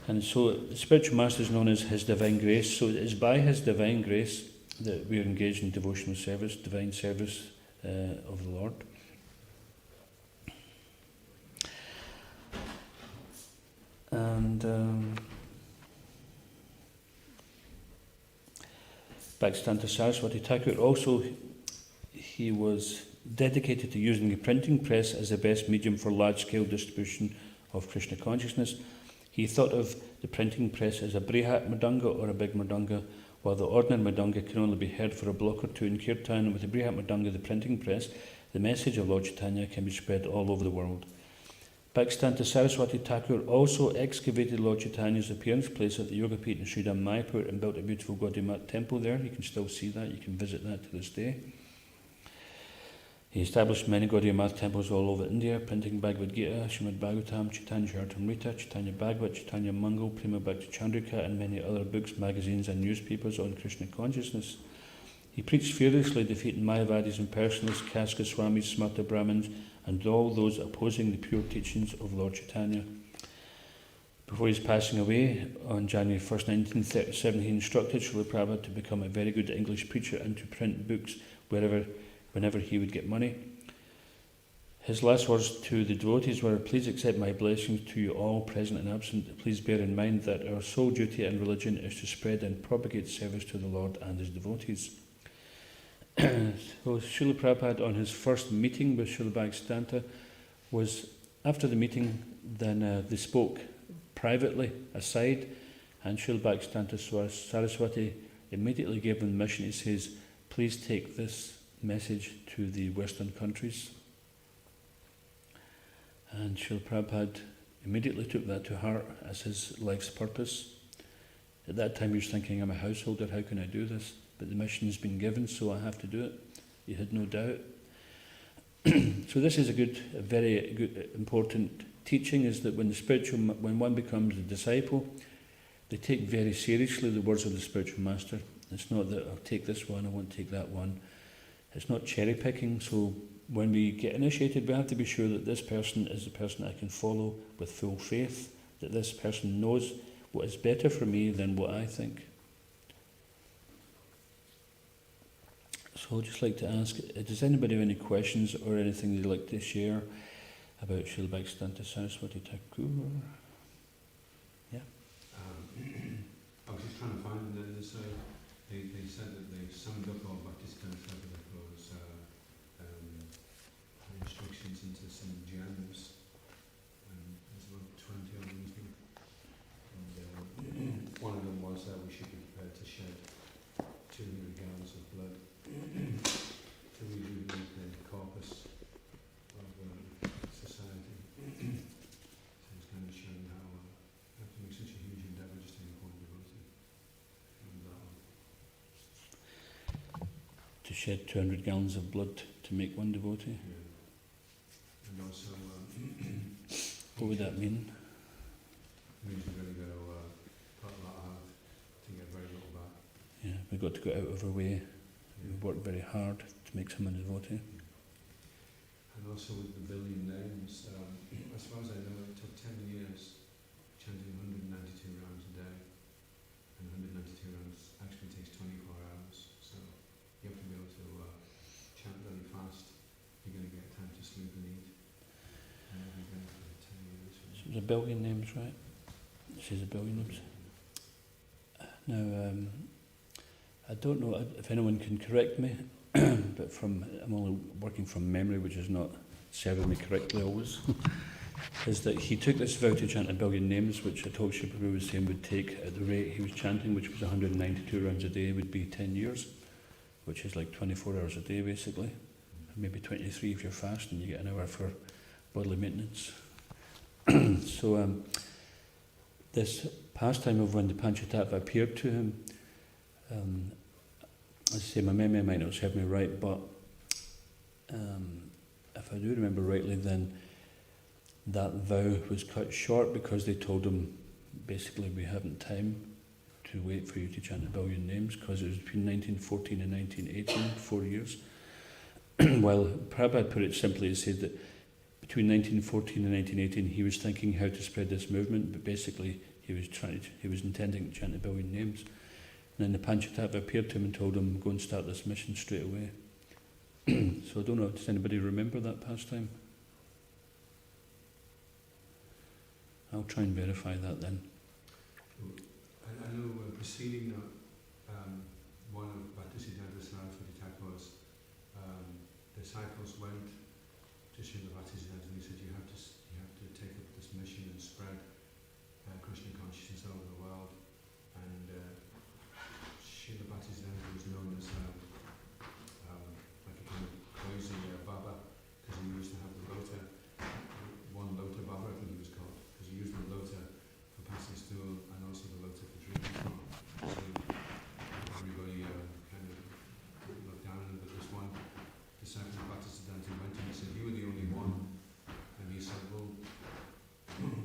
And so the spiritual master is known as his divine grace. So it is by his divine grace that we are engaged in devotional service, divine service of the Lord. And Bhaktisiddhanta Saraswati Thakur also, he was dedicated to using the printing press as the best medium for large-scale distribution of Krishna consciousness. He thought of the printing press as a brihat mridanga or a big mridanga, while the ordinary mridanga can only be heard for a block or two in kirtan. With the brihat mridanga, the printing press, the message of Lord Chaitanya can be spread all over the world. Bhaktisiddhanta Saraswati Thakur also excavated Lord Chaitanya's appearance place at the Yogapith in Sridham Mayapur and built a beautiful Gaudiya Mat temple there. You can still see that, you can visit that to this day. He established many Gaudiya Mat temples all over India, printing Bhagavad-Gita, Srimad Bhagavatam, Chaitanya Charitamrita, Chaitanya Bhagavat, Chaitanya Mangal, Prima Bhakti Chandrika, and many other books, magazines and newspapers on Krishna consciousness. He preached fearlessly, defeating Mayavadis, impersonalists, caste Goswamis, Smarta Brahmins, and all those opposing the pure teachings of Lord Chaitanya. Before his passing away on January 1st, 1937, he instructed Srila Prabhupada to become a very good English preacher and to print books whenever he would get money. His last words to the devotees were, please accept my blessings to you all, present and absent. Please bear in mind that our sole duty in religion is to spread and propagate service to the Lord and his devotees. So Srila Prabhupada, on his first meeting with Srila Bhaktisiddhanta, was, after the meeting, then they spoke privately aside, and Srila Bhaktisiddhanta Saraswati immediately gave him the mission. He says, please take this message to the Western countries. And Srila Prabhupada immediately took that to heart as his life's purpose. At that time he was thinking, I'm a householder, how can I do this? But the mission has been given, so I have to do it. He had no doubt. So this is a very good, important teaching, is that when one becomes a disciple, they take very seriously the words of the spiritual master. It's not that I'll take this one, I won't take that one. It's not cherry picking. So when we get initiated, we have to be sure that this person is the person I can follow with full faith, that this person knows what is better for me than what I think. So I'd just like to ask, does anybody have any questions or anything they'd like to share about Srila Bhaktisiddhanta Saraswati Thakur? Yeah? I was just trying to find them, and they said that they summed up all Bhaktisiddhanta Thakur's instructions into some gems. There's about 20 of them, I think. And one of them was that we should be prepared to shed 200 gallons of blood to rejuvenate the corpus of society. So it's kind of showing how you have to make such a huge endeavour just to make one devotee. And that one. To shed 200 gallons of blood to make one devotee? Yeah. And also, What would that mean? it means you've really got to put a lot out to get very little back. Yeah, we've got to go out of our way. We've worked very hard to make someone a devotee. And also with the billion names, as far as I know, it took 10 years chanting 192 rounds a day. And 192 rounds actually takes 24 hours. So you have to be able to chant very fast. You're going to get time to sleep and eat. And you'll be going for 10 years. So it was a billion names, right? It says a billion names. Now, I don't know if anyone can correct me, but I'm only working from memory, which is not serving me correctly always, is that he took this vow to chant a billion names, which Atoksha Prabhu was saying would take, at the rate he was chanting, which was 192 rounds a day, would be 10 years, which is like 24 hours a day basically, maybe 23 if you're fasting, you get an hour for bodily maintenance. So this pastime of when the Panchatattva appeared to him, as I say, my memory might not serve me right, but if I do remember rightly, then that vow was cut short because they told him, basically, we haven't time to wait for you to chant a billion names, because it was between 1914 and 1918, 4 years. While Prabhupada put it simply, he said that between 1914 and 1918, he was thinking how to spread this movement, but basically he was intending to chant a billion names. And then the Panchatattva appeared to him and told him, go and start this mission straight away. So I don't know, does anybody remember that pastime? I'll try and verify that then. I know preceding one of Bhaktisiddhanta Saraswati Thakur's disciples went to Srila Bhaktisiddhanta and he said, you have to take up this mission and spread Krishna consciousness over the world. And Srila Bhaktisiddhanta was known as like a kind of crazy Baba, because he used to have the lota, one lota Baba I think he was called, because he used the lota for passing stool and also the lota for drinking from. So everybody kind of looked down on him, but this one disciple of Bhaktisiddhanta went to him and said, you were the only one. And he said, well,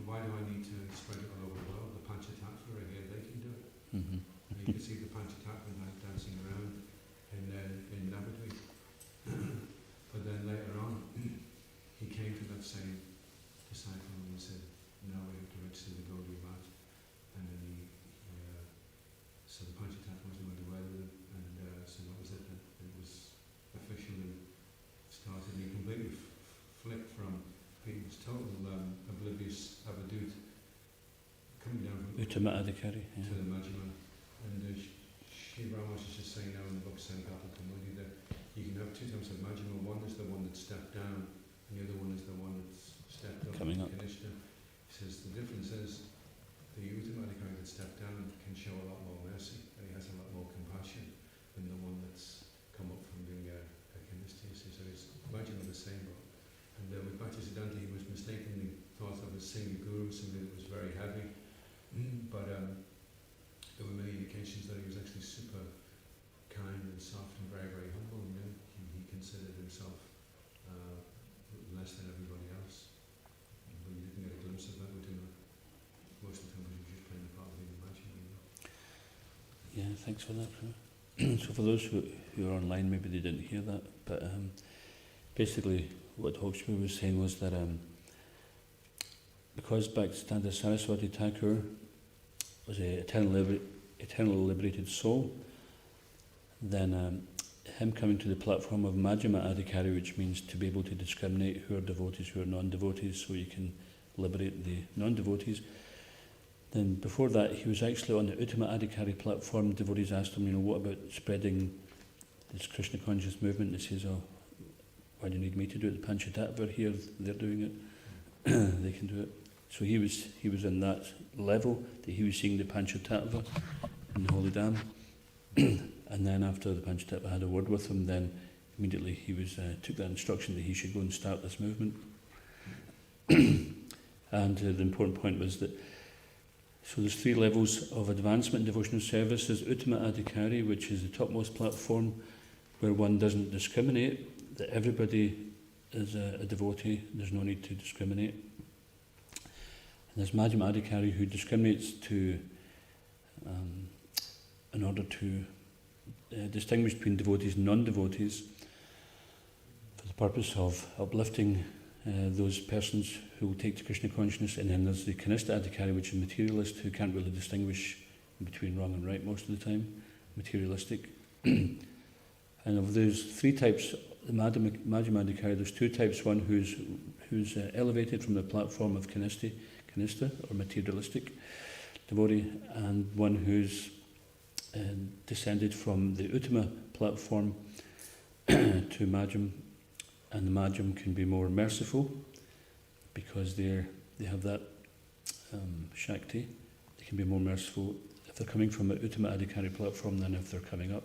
why do I need to spread it all over the world? The Panchatattva are here, they can do it. Mm-hmm. And you can see the Panchatattva dancing around in Navadvip. But then later on, he came to that same disciple and he said, now we have to register the Gaudiya Mat. And then so the Panchatattva wasn't going away with him, and so that was it then. It was officially started. And he completely flipped from being this total oblivious avadut coming down from Uttama Adhikari, yeah. to the Majjhima. And Shri Rama's is just saying now in the book Sankapa Kamudi that you can have two types of Majjhima. One is the one that stepped down, and the other one is the one that's stepped up. Coming up. Kanishta. He says the difference is the Uttama Adhikari that stepped down can show a lot more mercy, and he has a lot more compassion than the one that's come up from being a Kanishta. So it's Majjhima the same book. And with Bhaktisiddhanta, he was mistakenly thought of as Singha Guru, something that was very heavy. But there were many indications that he was actually super kind and soft and very, very humble. You know? He considered himself less than everybody else. But you didn't get a glimpse of that with him. Most of the time he was just playing the part of being a magic. You know? Yeah, thanks for that. So for those who are online, maybe they didn't hear that, but basically what Hawksby was saying was that because Bhaktisiddhanta Saraswati Thakur was an eternally liberated soul, then him coming to the platform of Madhyama Adhikari, which means to be able to discriminate who are devotees, who are non-devotees, so you can liberate the non-devotees. Then before that, he was actually on the Uttama Adhikari platform. Devotees asked him, what about spreading this Krishna conscious movement? He says, why do you need me to do it? The Panchatattva here, they're doing it. They can do it. So he was in that level, that he was seeing the Panchatattva in the Holy Dam. And then after the Panchatattva had a word with him, then immediately he took that instruction that he should go and start this movement. And the important point was that, so there's 3 levels of advancement in devotional service. There's Uttama Adhikari, which is the topmost platform, where one doesn't discriminate, that everybody is a devotee, there's no need to discriminate. And there's Madhyama Adhikari, who discriminates in order to distinguish between devotees and non-devotees for the purpose of uplifting those persons who will take to Krishna consciousness. And then there's the Kanista Adhikari, which is materialist, who can't really distinguish between wrong and right most of the time, materialistic. And of those 3 types, the Madhyama Adhikari, there's 2 types. One who's elevated from the platform of Kanista or materialistic devotee, and one who's descended from the Uttama platform to Madhyam, and the Madhyam can be more merciful because they have that Shakti. They can be more merciful if they're coming from an Uttama Adhikari platform than if they're coming up.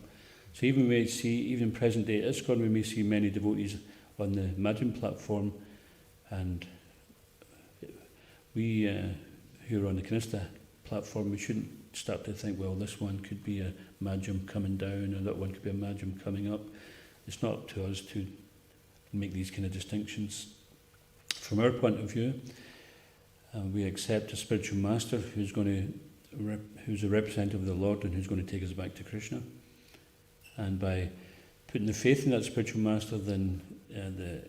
So even in present day ISKCON, we may see many devotees on the Madhyam platform, and we who are on the Kanista platform, we shouldn't start to think, well, this one could be a Madhyam coming down, or that one could be a Madhyam coming up. It's not up to us to make these kind of distinctions. From our point of view, we accept a spiritual master who's a representative of the Lord and who's going to take us back to Krishna. And by putting the faith in that spiritual master, then the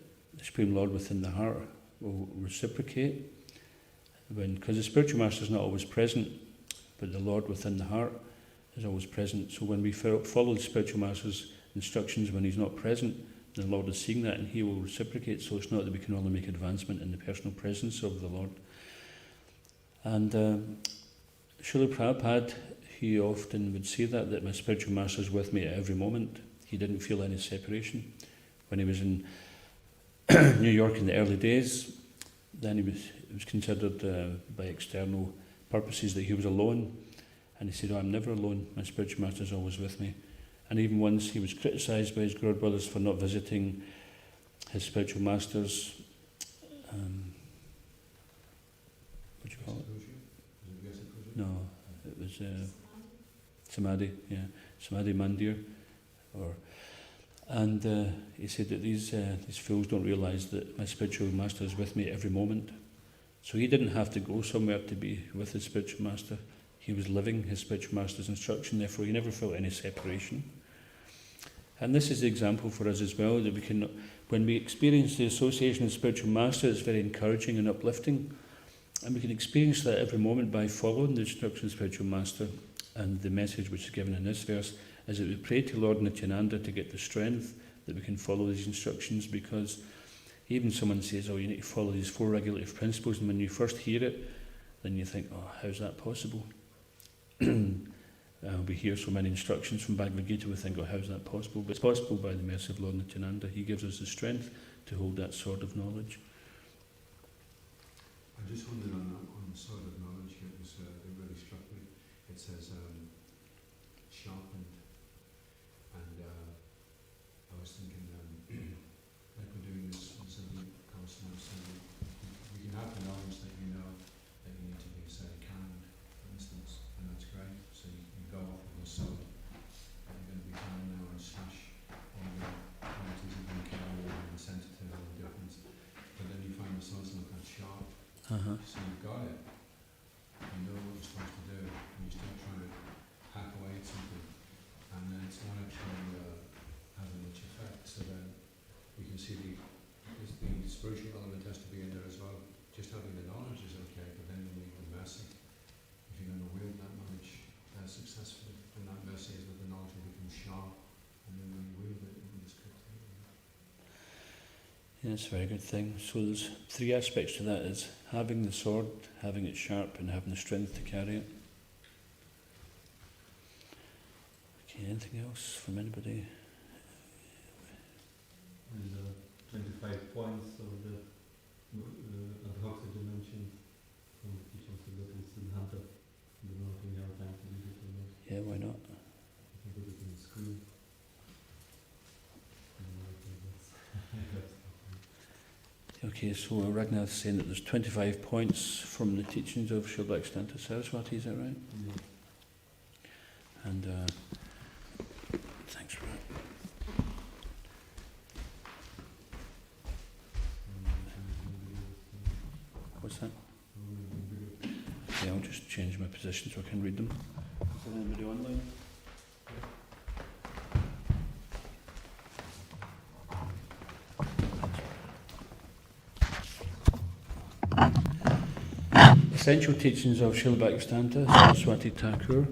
Supreme Lord within the heart will reciprocate. Because the spiritual master is not always present, but the Lord within the heart is always present. So when we follow the spiritual master's instructions when he's not present, the Lord is seeing that and he will reciprocate. So it's not that we can only make advancement in the personal presence of the Lord. And Srila Prabhupada, he often would say that my spiritual master is with me at every moment. He didn't feel any separation. When he was in New York in the early days, then it was considered by external purposes that he was alone. And he said, I'm never alone. My spiritual master is always with me. And even once he was criticised by his Guru brothers for not visiting his spiritual masters. What do you call it? No, it was Samadhi, Samadhi Mandir. And he said that these fools don't realise that my spiritual master is with me every moment. So he didn't have to go somewhere to be with his spiritual master. He was living his spiritual master's instruction, therefore he never felt any separation. And this is the example for us as well, that we can, when we experience the association of spiritual master, it's very encouraging and uplifting. And we can experience that every moment by following the instruction of spiritual master. And the message which is given in this verse is that we pray to Lord Nityananda to get the strength that we can follow these instructions, because even someone says, you need to follow these 4 regulative principles, and when you first hear it, then you think, how's that possible? We hear so many instructions from Bhagavad-Gita, we think, how's that possible? But it's possible by the mercy of Lord Nityananda. He gives us the strength to hold that sword of knowledge. I just wondered on the sword of knowledge, it really struck me. It says sharpened, and I was thinking, like we're doing this in some course now, so we can have the knowledge that you know that you need to be, say, kind, for instance, and that's great. So you go off with your sword, and you're going to be kind now and slash all the qualities of being kind and sensitive and indifference. But then you find the sword's not that sharp. So you've got it, you know what you're supposed to do, and you start trying to hack away at something, and then it's not actually having much effect. So then we can see the spiritual element has to be in there as well. Just having the knowledge is okay. It's a very good thing. So there's 3 aspects to that: is having the sword, having it sharp, and having the strength to carry it. Okay, anything else from anybody? There's 25 points of the Bhaktisiddhanta mentioned from the teachings of Bhaktisiddhanta. I don't know if we have time to read it or not. Yeah, why not? I can put it on the screen. Okay, so Ragnar's saying that there's 25 points from the teachings of Srila Bhaktisiddhanta Saraswati, is that right? Yeah. And thanks for that. What's that? Okay, I'll just change my position so I can read them. Is there anybody online? Essential teachings of Srila Bhaktisiddhanta Saraswati Thakur.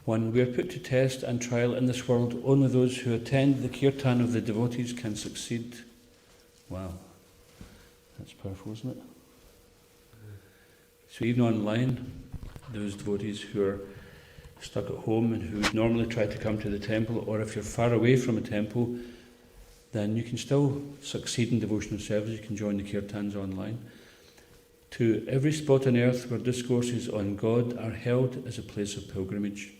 1. We are put to test and trial in this world. Only those who attend the kirtan of the devotees can succeed. Wow. That's powerful, isn't it? So even online, those devotees who are stuck at home and who would normally try to come to the temple, or if you're far away from a temple, then you can still succeed in devotional service. You can join the kirtans online. 2. Every spot on earth where discourses on God are held is a place of pilgrimage.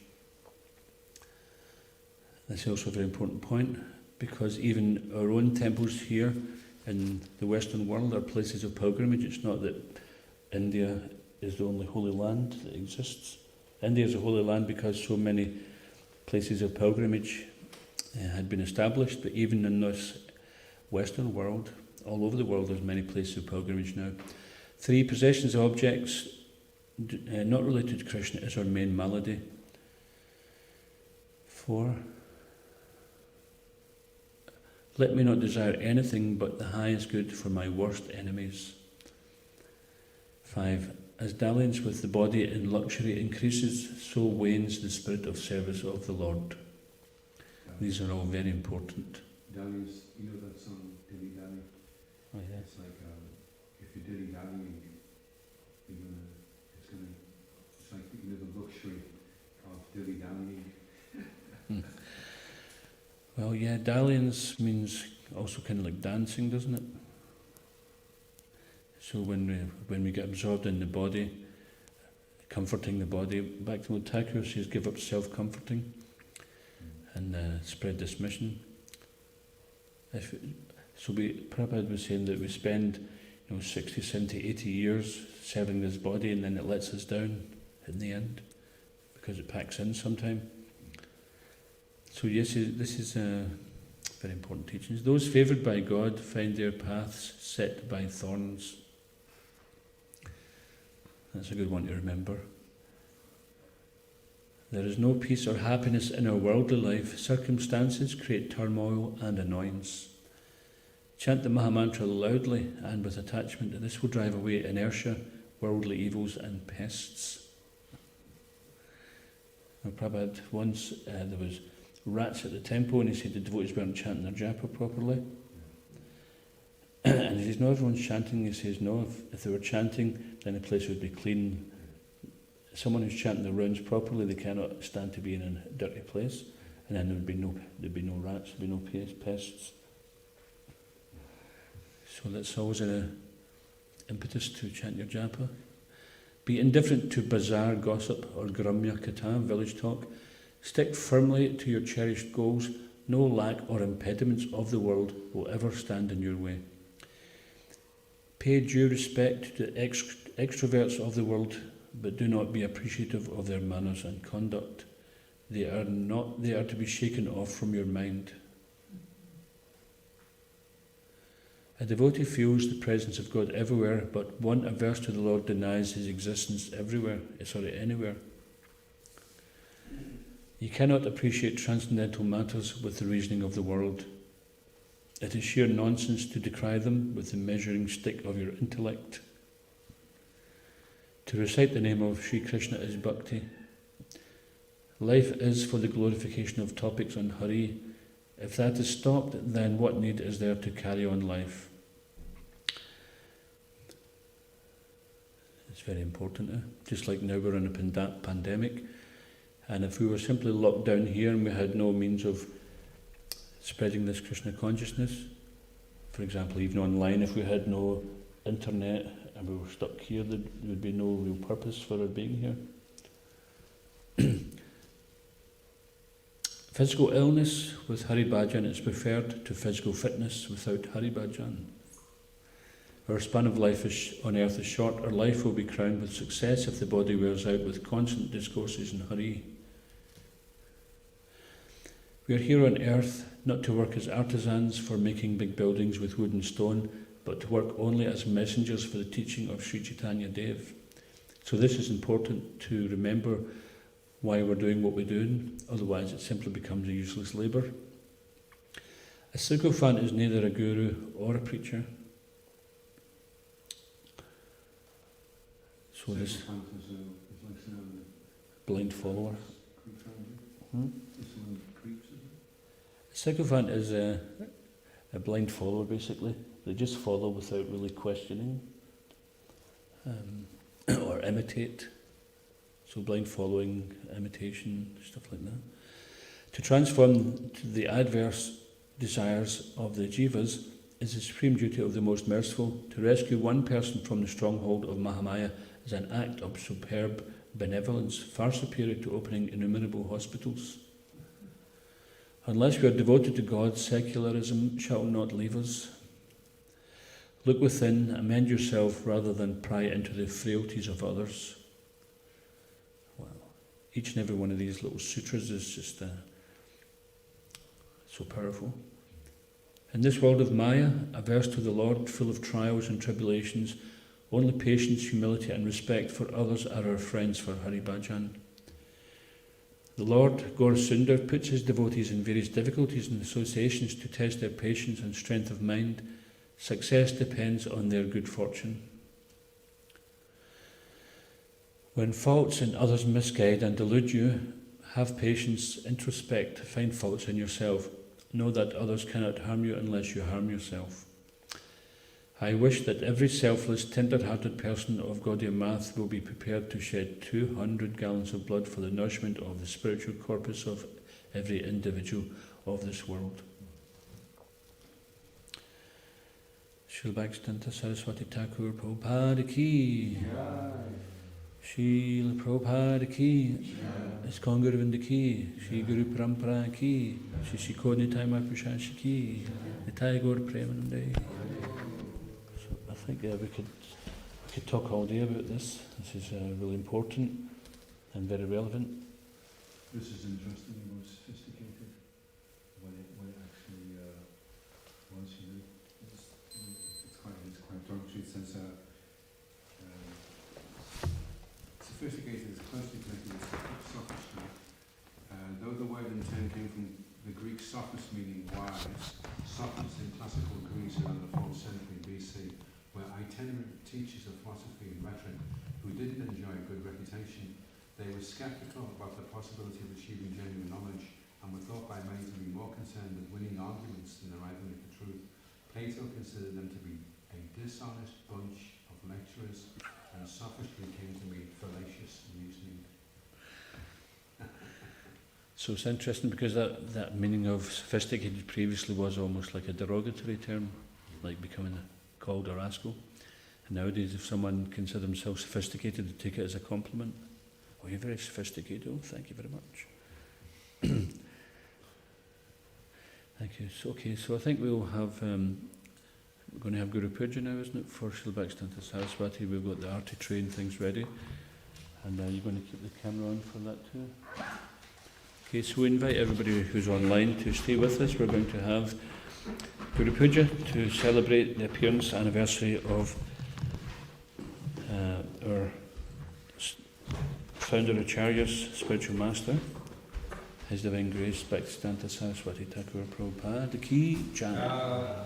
That's also a very important point, because even our own temples here in the Western world are places of pilgrimage. It's not that India is the only holy land that exists. India is a holy land because so many places of pilgrimage had been established, but even in this Western world, all over the world, there's many places of pilgrimage now. 3. Possessions of objects not related to Krishna is our main malady. 4. Let me not desire anything but the highest good for my worst enemies. 5. As dalliance with the body in luxury increases, so wanes the spirit of service of the Lord. These are all very important. Dalliance, you know that song, Dilly Dally? Oh, yeah. It's like, if you're dilly dallying, it's like, the luxury of dilly dallying. Well, yeah, dalliance means also kind of like dancing, doesn't it? So when we get absorbed in the body, comforting the body, back to what Thakur says, give up self-comforting and spread this mission. Prabhupada was saying that we spend 60, 70, 80 years serving this body, and then it lets us down in the end because it packs in sometime. So yes, this is very important teachings. Those favoured by God find their paths set by thorns. That's a good one to remember. There is no peace or happiness in our worldly life. Circumstances create turmoil and annoyance. Chant the Mahamantra loudly and with attachment. This will drive away inertia, worldly evils and pests. Now, Prabhupada, once there was rats at the temple, and he said the devotees weren't chanting their japa properly. And he says, no, everyone's chanting. He says, no, if they were chanting, then the place would be clean. Someone who's chanting the rounds properly, they cannot stand to be in a dirty place, and then there'd be no rats, there'd be no pests. So that's always an impetus to chant your japa. Be indifferent to bazaar gossip or gramya katha, village talk. Stick firmly to your cherished goals. No lack or impediments of the world will ever stand in your way. Pay due respect to the extroverts of the world, but do not be appreciative of their manners and conduct. They are to be shaken off from your mind. A devotee feels the presence of God everywhere, but one averse to the Lord denies his existence anywhere. You cannot appreciate transcendental matters with the reasoning of the world. It is sheer nonsense to decry them with the measuring stick of your intellect. To recite the name of Sri Krishna is bhakti. Life is for the glorification of topics on Hari. If that is stopped, then what need is there to carry on life? It's very important. Just like now we're in a pandemic, and if we were simply locked down here and we had no means of spreading this Krishna consciousness, for example, even online, if we had no internet and we were stuck here, there would be no real purpose for our being here. Physical illness with Hari Bhajan is preferred to physical fitness without Hari Bhajan. Our span of life on earth is short. Our life will be crowned with success if the body wears out with constant discourses in Hari. We are here on earth not to work as artisans for making big buildings with wood and stone, but to work only as messengers for the teaching of Sri Chaitanya Dev. So this is important to remember why we're doing what we're doing, otherwise it simply becomes a useless labour. A sycophant is neither a guru or a preacher. So this Is like someone blind follower. creeps around you? Is someone creeps, is it? A sycophant is a blind follower, basically. They just follow without really questioning or imitate. So blind following, imitation, stuff like that. To transform the adverse desires of the jivas is the supreme duty of the most merciful. To rescue one person from the stronghold of Mahamaya is an act of superb benevolence, far superior to opening innumerable hospitals. Unless we are devoted to God, secularism shall not leave us. Look within, amend yourself rather than pry into the frailties of others. Each and every one of these little sutras is just so powerful. In this world of Maya, averse to the Lord, full of trials and tribulations, only patience, humility and respect for others are our friends for Hari Bhajan. The Lord, Gaur Sundar, puts his devotees in various difficulties and associations to test their patience and strength of mind. Success depends on their good fortune. When faults in others misguide and delude you, have patience, introspect, find faults in yourself. Know that others cannot harm you unless you harm yourself. I wish that every selfless, tender-hearted person of Gaudiya Math will be prepared to shed 200 gallons of blood for the nourishment of the spiritual corpus of every individual of this world. Srila Bhaktisiddhanta Saraswati Thakur Prabhupada ki. Srila Prabhupada ki, Iskon Guru Vrinda ki, Shri Guru Parampara ki, Shri Kod Nitai Mahaprasad ki, Nitai Gaur Premanande. So I think we could talk all day about this. This is really important and very relevant. This is interesting and more sophisticated when it actually wants you. It's quite derogatory since sophisticated is closely connected with sophistry. Though the word intent came from the Greek sophos meaning wise, sophists in classical Greece around the 4th century BC were itinerant teachers of philosophy and rhetoric who didn't enjoy a good reputation. They were skeptical about the possibility of achieving genuine knowledge and were thought by many to be more concerned with winning arguments than arriving at the truth. Plato considered them to be a dishonest bunch of lecturers, and sophistry came to mean fallacious reasoning. So it's interesting because that meaning of sophisticated previously was almost like a derogatory term, like becoming called a rascal. And nowadays if someone considers themselves sophisticated, they take it as a compliment. Oh, you're very sophisticated. Oh, thank you very much. Thank you. So, okay, so I think we'll have, we're going to have Guru Puja now, isn't it, for Srila Bhaktisiddhanta Saraswati. We've got the arty tray and things ready. And you're going to keep the camera on for that too. Okay, so we invite everybody who's online to stay with us. We're going to have Guru Puja to celebrate the appearance anniversary of our founder Acharya's spiritual master, His Divine Grace Bhaktisiddhanta Saraswati Thakur Prabhupada ki jai.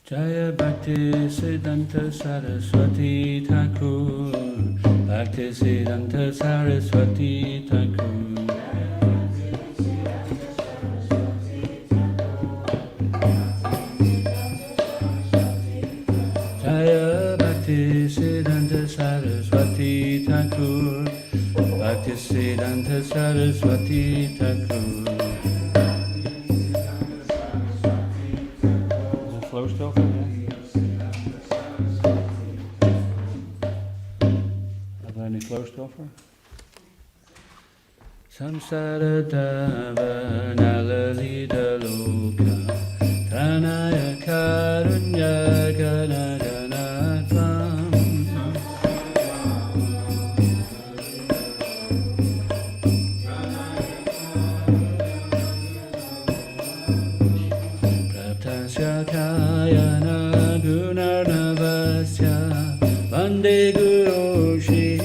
Jaya Bhaktisiddhanta Saraswati Thakur, Bhaktisiddhanta Saraswati Thakur. Jaya Bhaktisiddhanta Saraswati Thakur, Bhaktisiddhanta Saraswati Thakur. Flowstoffer, Have I any flowstoffer? Samsara dava nalalita loka Pranaya karunya ganaganatam Praptasya kayana gunarnavasya Vande Guru Shri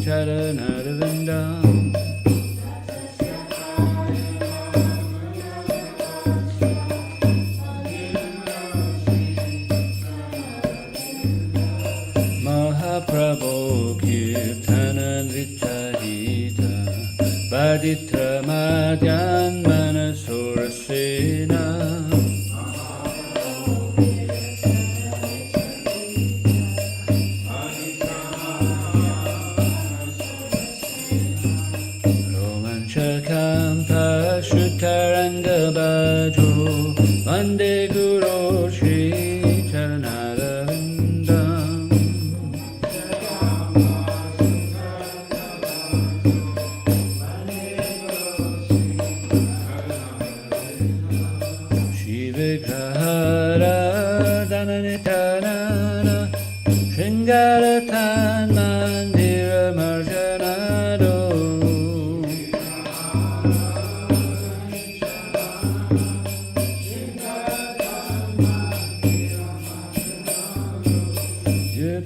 Charanarvindam Mahaprabhu Kirtanan Vichahita Vaditra Madhyan Manasurasena Romanchakam Shutaranga Bhajo Vande Guru Shri Charanarvindam Shri Vigrahara Dhananitanana Shringaratan Mandira Marjanado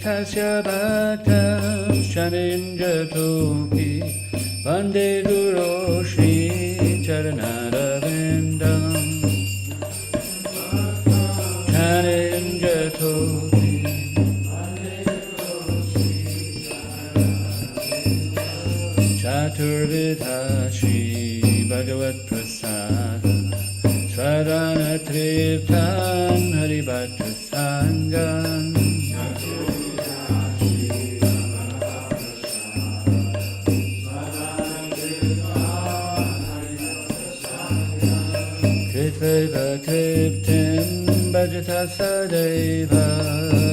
Tasya Bhaktam Shanindratopi Vande Guru Shri Charanarvindam Shanindratopi Chaturvidha Shri Bhagavad-Prasada Swadhana Triptan Haribhakta Sangam Kritveva Kriptim Bhajata Sadeva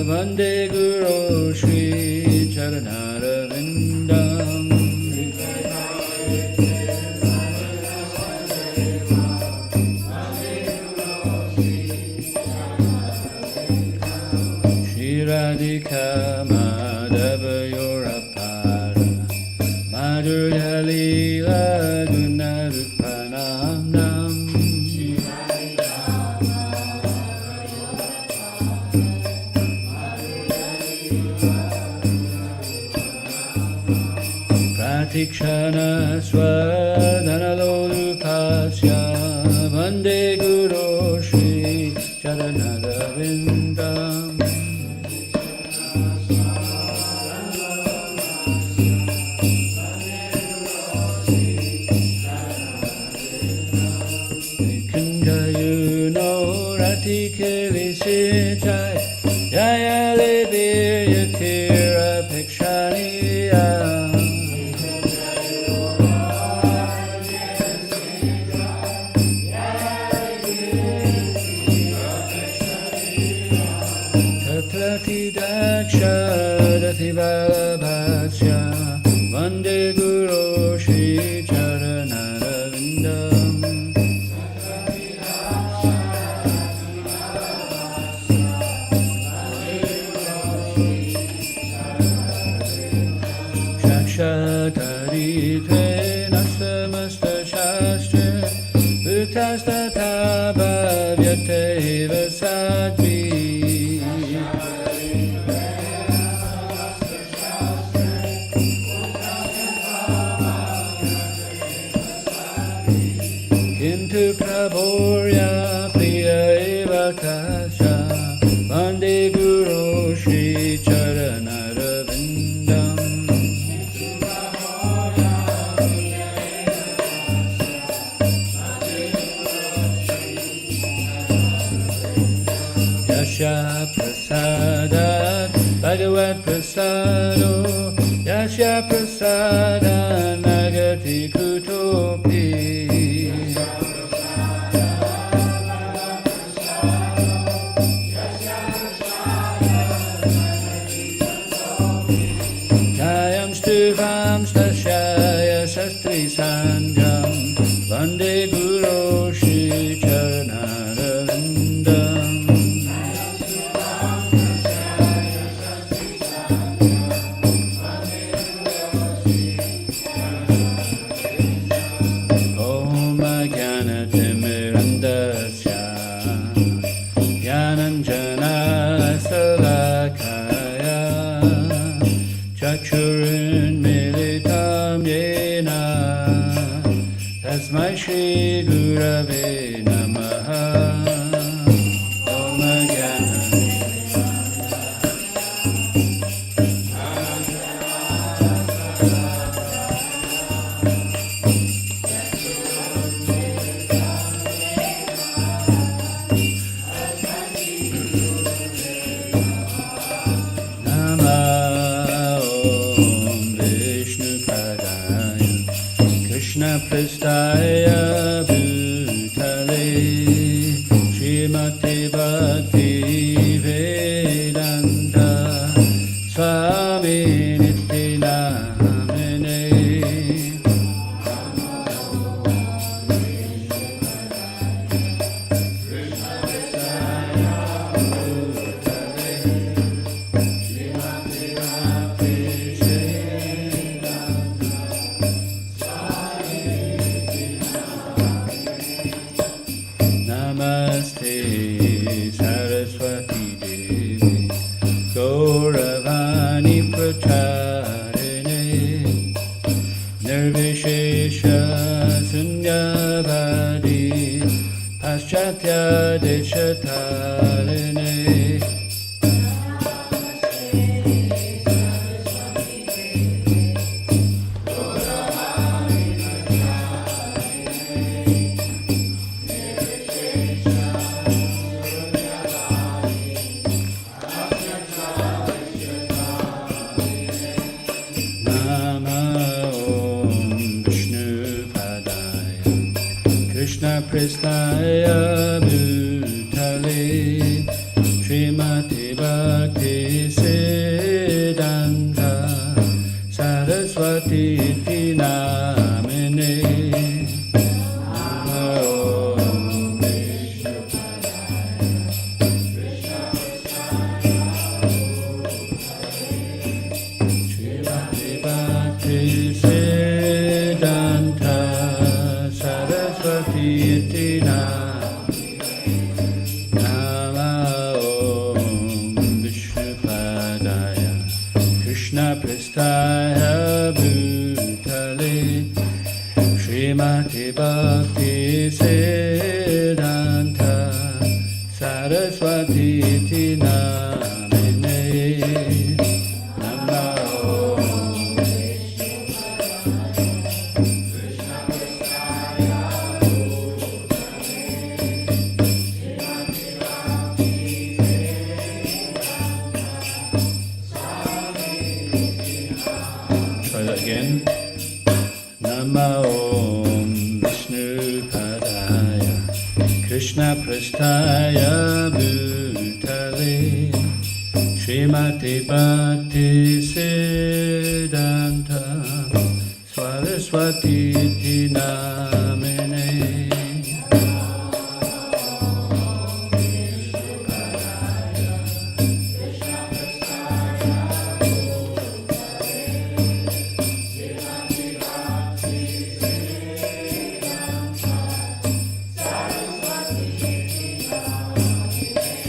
Vande Guru Shri Charanarvindam Shri Radhika Madhava Yorapara Madhurya Leela Gunarupanam Pratikshana Swadhanalolupasya Vande Guru Shri Charanarvindam Nikandayuno Ratikilisichai Jaya Lebirya Kira Pikshaniya Daksha Dathivalabhasya Vande Guru Shri Charanarvindam Shakshataritre Nasamasta Shastra Utastata Bhavyateva Sadvi Kintu Prabhurya Priya Eva Kasha Bhagavad Prasado Yasya Prasada Nagati Kutopi Jayam Stuvam Stashaya Sastri Sanjam Vande Guru Shri Charanarvindam Om Jnana Timirandasya Jnananjana Salakaya Chakshurin Militam Yena Tasmai Shri Gurave Namaha Om Jnana Krishna Prestaya Bhutale Srimati Bhakti Vedanta Swami Niti Namine Namaste Saraswati Devi Gauravani Pracharine Nirvishesha Sunyavadi Paschatya Deshatarine Krishna Prestaya Bhutale Srimati Bhakti Siddhanta Saraswati Iti Namine Srimati Bhakti Siddhanta Saraswati Iti Nama Om Vishnupadaya Krishna Prestaya Bhutale Srimati Bhakti Siddhanta Saraswati Iti Namine Nama Om Try that again. Nama Om Vishnupadaya Krishna Prestaya Bhutale Srimati Bhakti Siddhanta Saraswati Iti Namine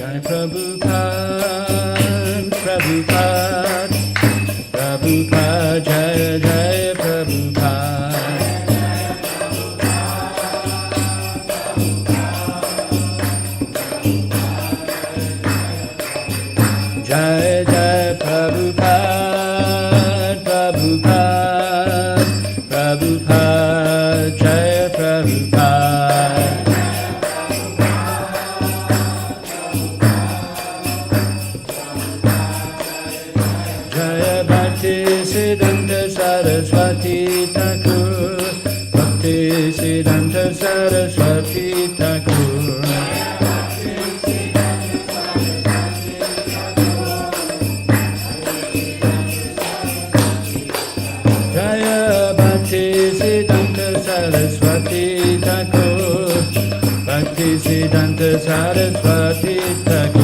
Jai Prabhupada, Prabhupada, Prabhupada, Jai Jai Prabhupada. Jai Jai Prabhupada, Prabhupada, Prabhupada, Jai Prabhupada. Bhaktisiddhanta Saraswati Thakur. Jaya Bhaktisiddhanta Saraswati Thakur. Bhaktisiddhanta Saraswati Thakur.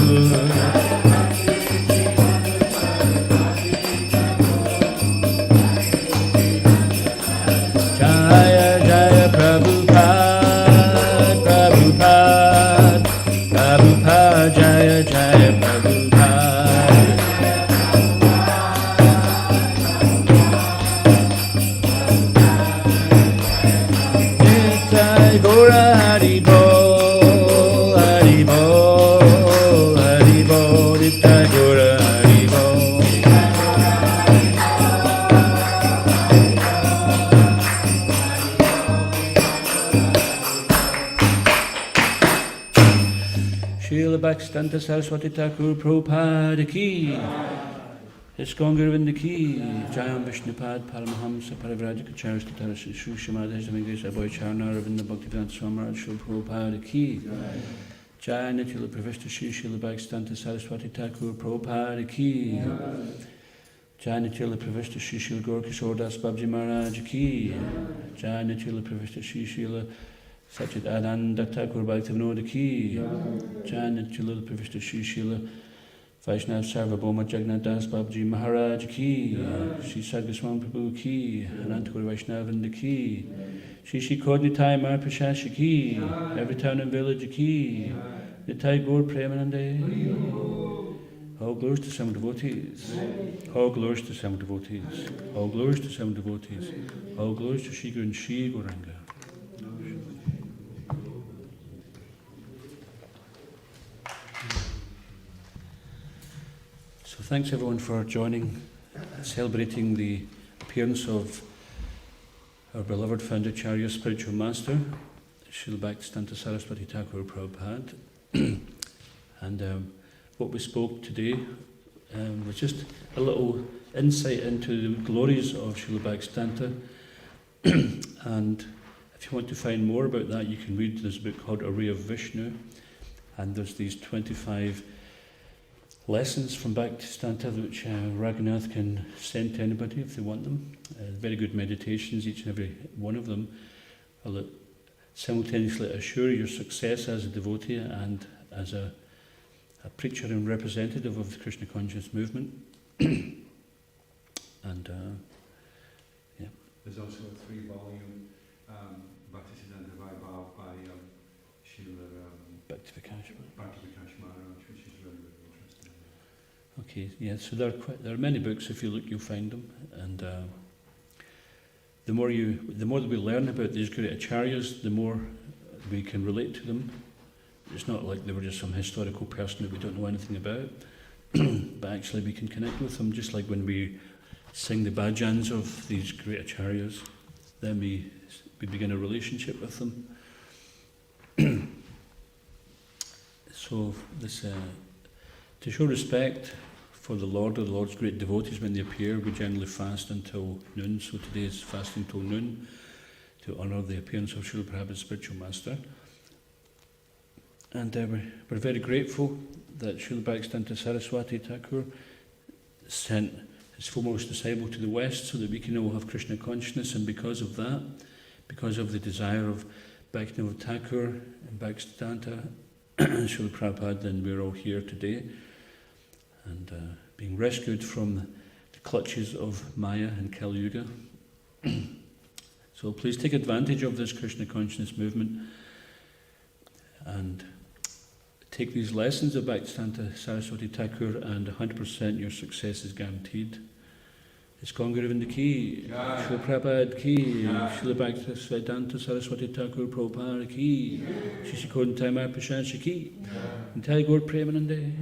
Jaya Jaya Prabhupada, Prabhupada, Prabhupada, Jaya Jaya Prabhupada. Nitai Gora Hari Bol, Hari Bol, Hari Bol, Nitai Gora Hari Bol. Srila Bhaktisiddhanta Saraswati Thakur Prabhupada ki, ISKCON Gurvinda ki, Jayam Vishnupad Paramahamsa Parivrajaka Charasti Tarasi Shushamad Hesdamingas Aboy Charna Ravinda Bhaktivedanta Swamaraj Srila Prabhupada ki, Jaya Nitila Pravishta Shri Srila Bhaktisiddhanta Saraswati Thakur Prabhupada ki, Jaya Nitila Pravishta Shri Srila Gaurkishore Das Babji Maharaj ki, Jaya Nitila Pravishta Shri Srila Sachit Ananda Thakur Bhaktivinoda ki, Jaya Nitila Pravishta Shri Srila Vaishnav Sarvabhauma Jagannath Das Babji Maharaj ki, Shri Sadgoswami Prabhu ki, Anantakur Vaishnavinda ki, Shri Shri Kodnitai Mar Prashashi ki, every town and village ki, Nitai Gaur Premanande. All glories to some devotees. All glories to some devotees. All glories to some devotees. All glories to Shri Guru and Shri Gauranga. So thanks everyone for joining, celebrating the appearance of our beloved founder, Acharya, spiritual master, Srila Bhaktisiddhanta Saraswati Thakur Prabhupada. And what we spoke today was just a little insight into the glories of Srila Bhaktisiddhanta. And if you want to find more about that, you can read this book called Array of Vishnu. And there's these 25 lessons from Bhaktisiddhanta which Raghunath can send to anybody if they want them. Very good meditations, each and every one of them will simultaneously assure your success as a devotee and as a preacher and representative of the Krishna conscious movement. And yeah. There's also a 3-volume Bhaktisiddhanta Vaibhav by Srila Bhakti-Vikash Maharaj, which is really, really interesting. Okay, yeah, so there are many books. If you look, you'll find them. And the more that we learn about these great acharyas, the more we can relate to them. It's not like they were just some historical person that we don't know anything about, but actually we can connect with them, just like when we sing the bhajans of these great acharyas, then we begin a relationship with them. So this, to show respect for the Lord or the Lord's great devotees when they appear, we generally fast until noon. So today is fasting till noon to honour the appearance of Srila Prabhupada's spiritual master. And we're very grateful that Srila Bhaktisiddhanta Saraswati Thakur sent his foremost disciple to the West so that we can all have Krishna consciousness, and because of that, because of the desire of Bhaktivinoda Thakur and Bhaktisiddhanta Srila Prabhupada, then we're all here today and being rescued from the clutches of Maya and Kali Yuga. So please take advantage of this Krishna consciousness movement and take these lessons of Bhaktisiddhanta Saraswati Thakur, and 100% your success is guaranteed. ISKCON Gurvinda ki, Srila Prabhupada ki, Srila Bhaktisiddhanta Saraswati Thakur Prabhupada ki, Shri Kodnitai Mar Prashansha ki, Nitai Gaur Premanande.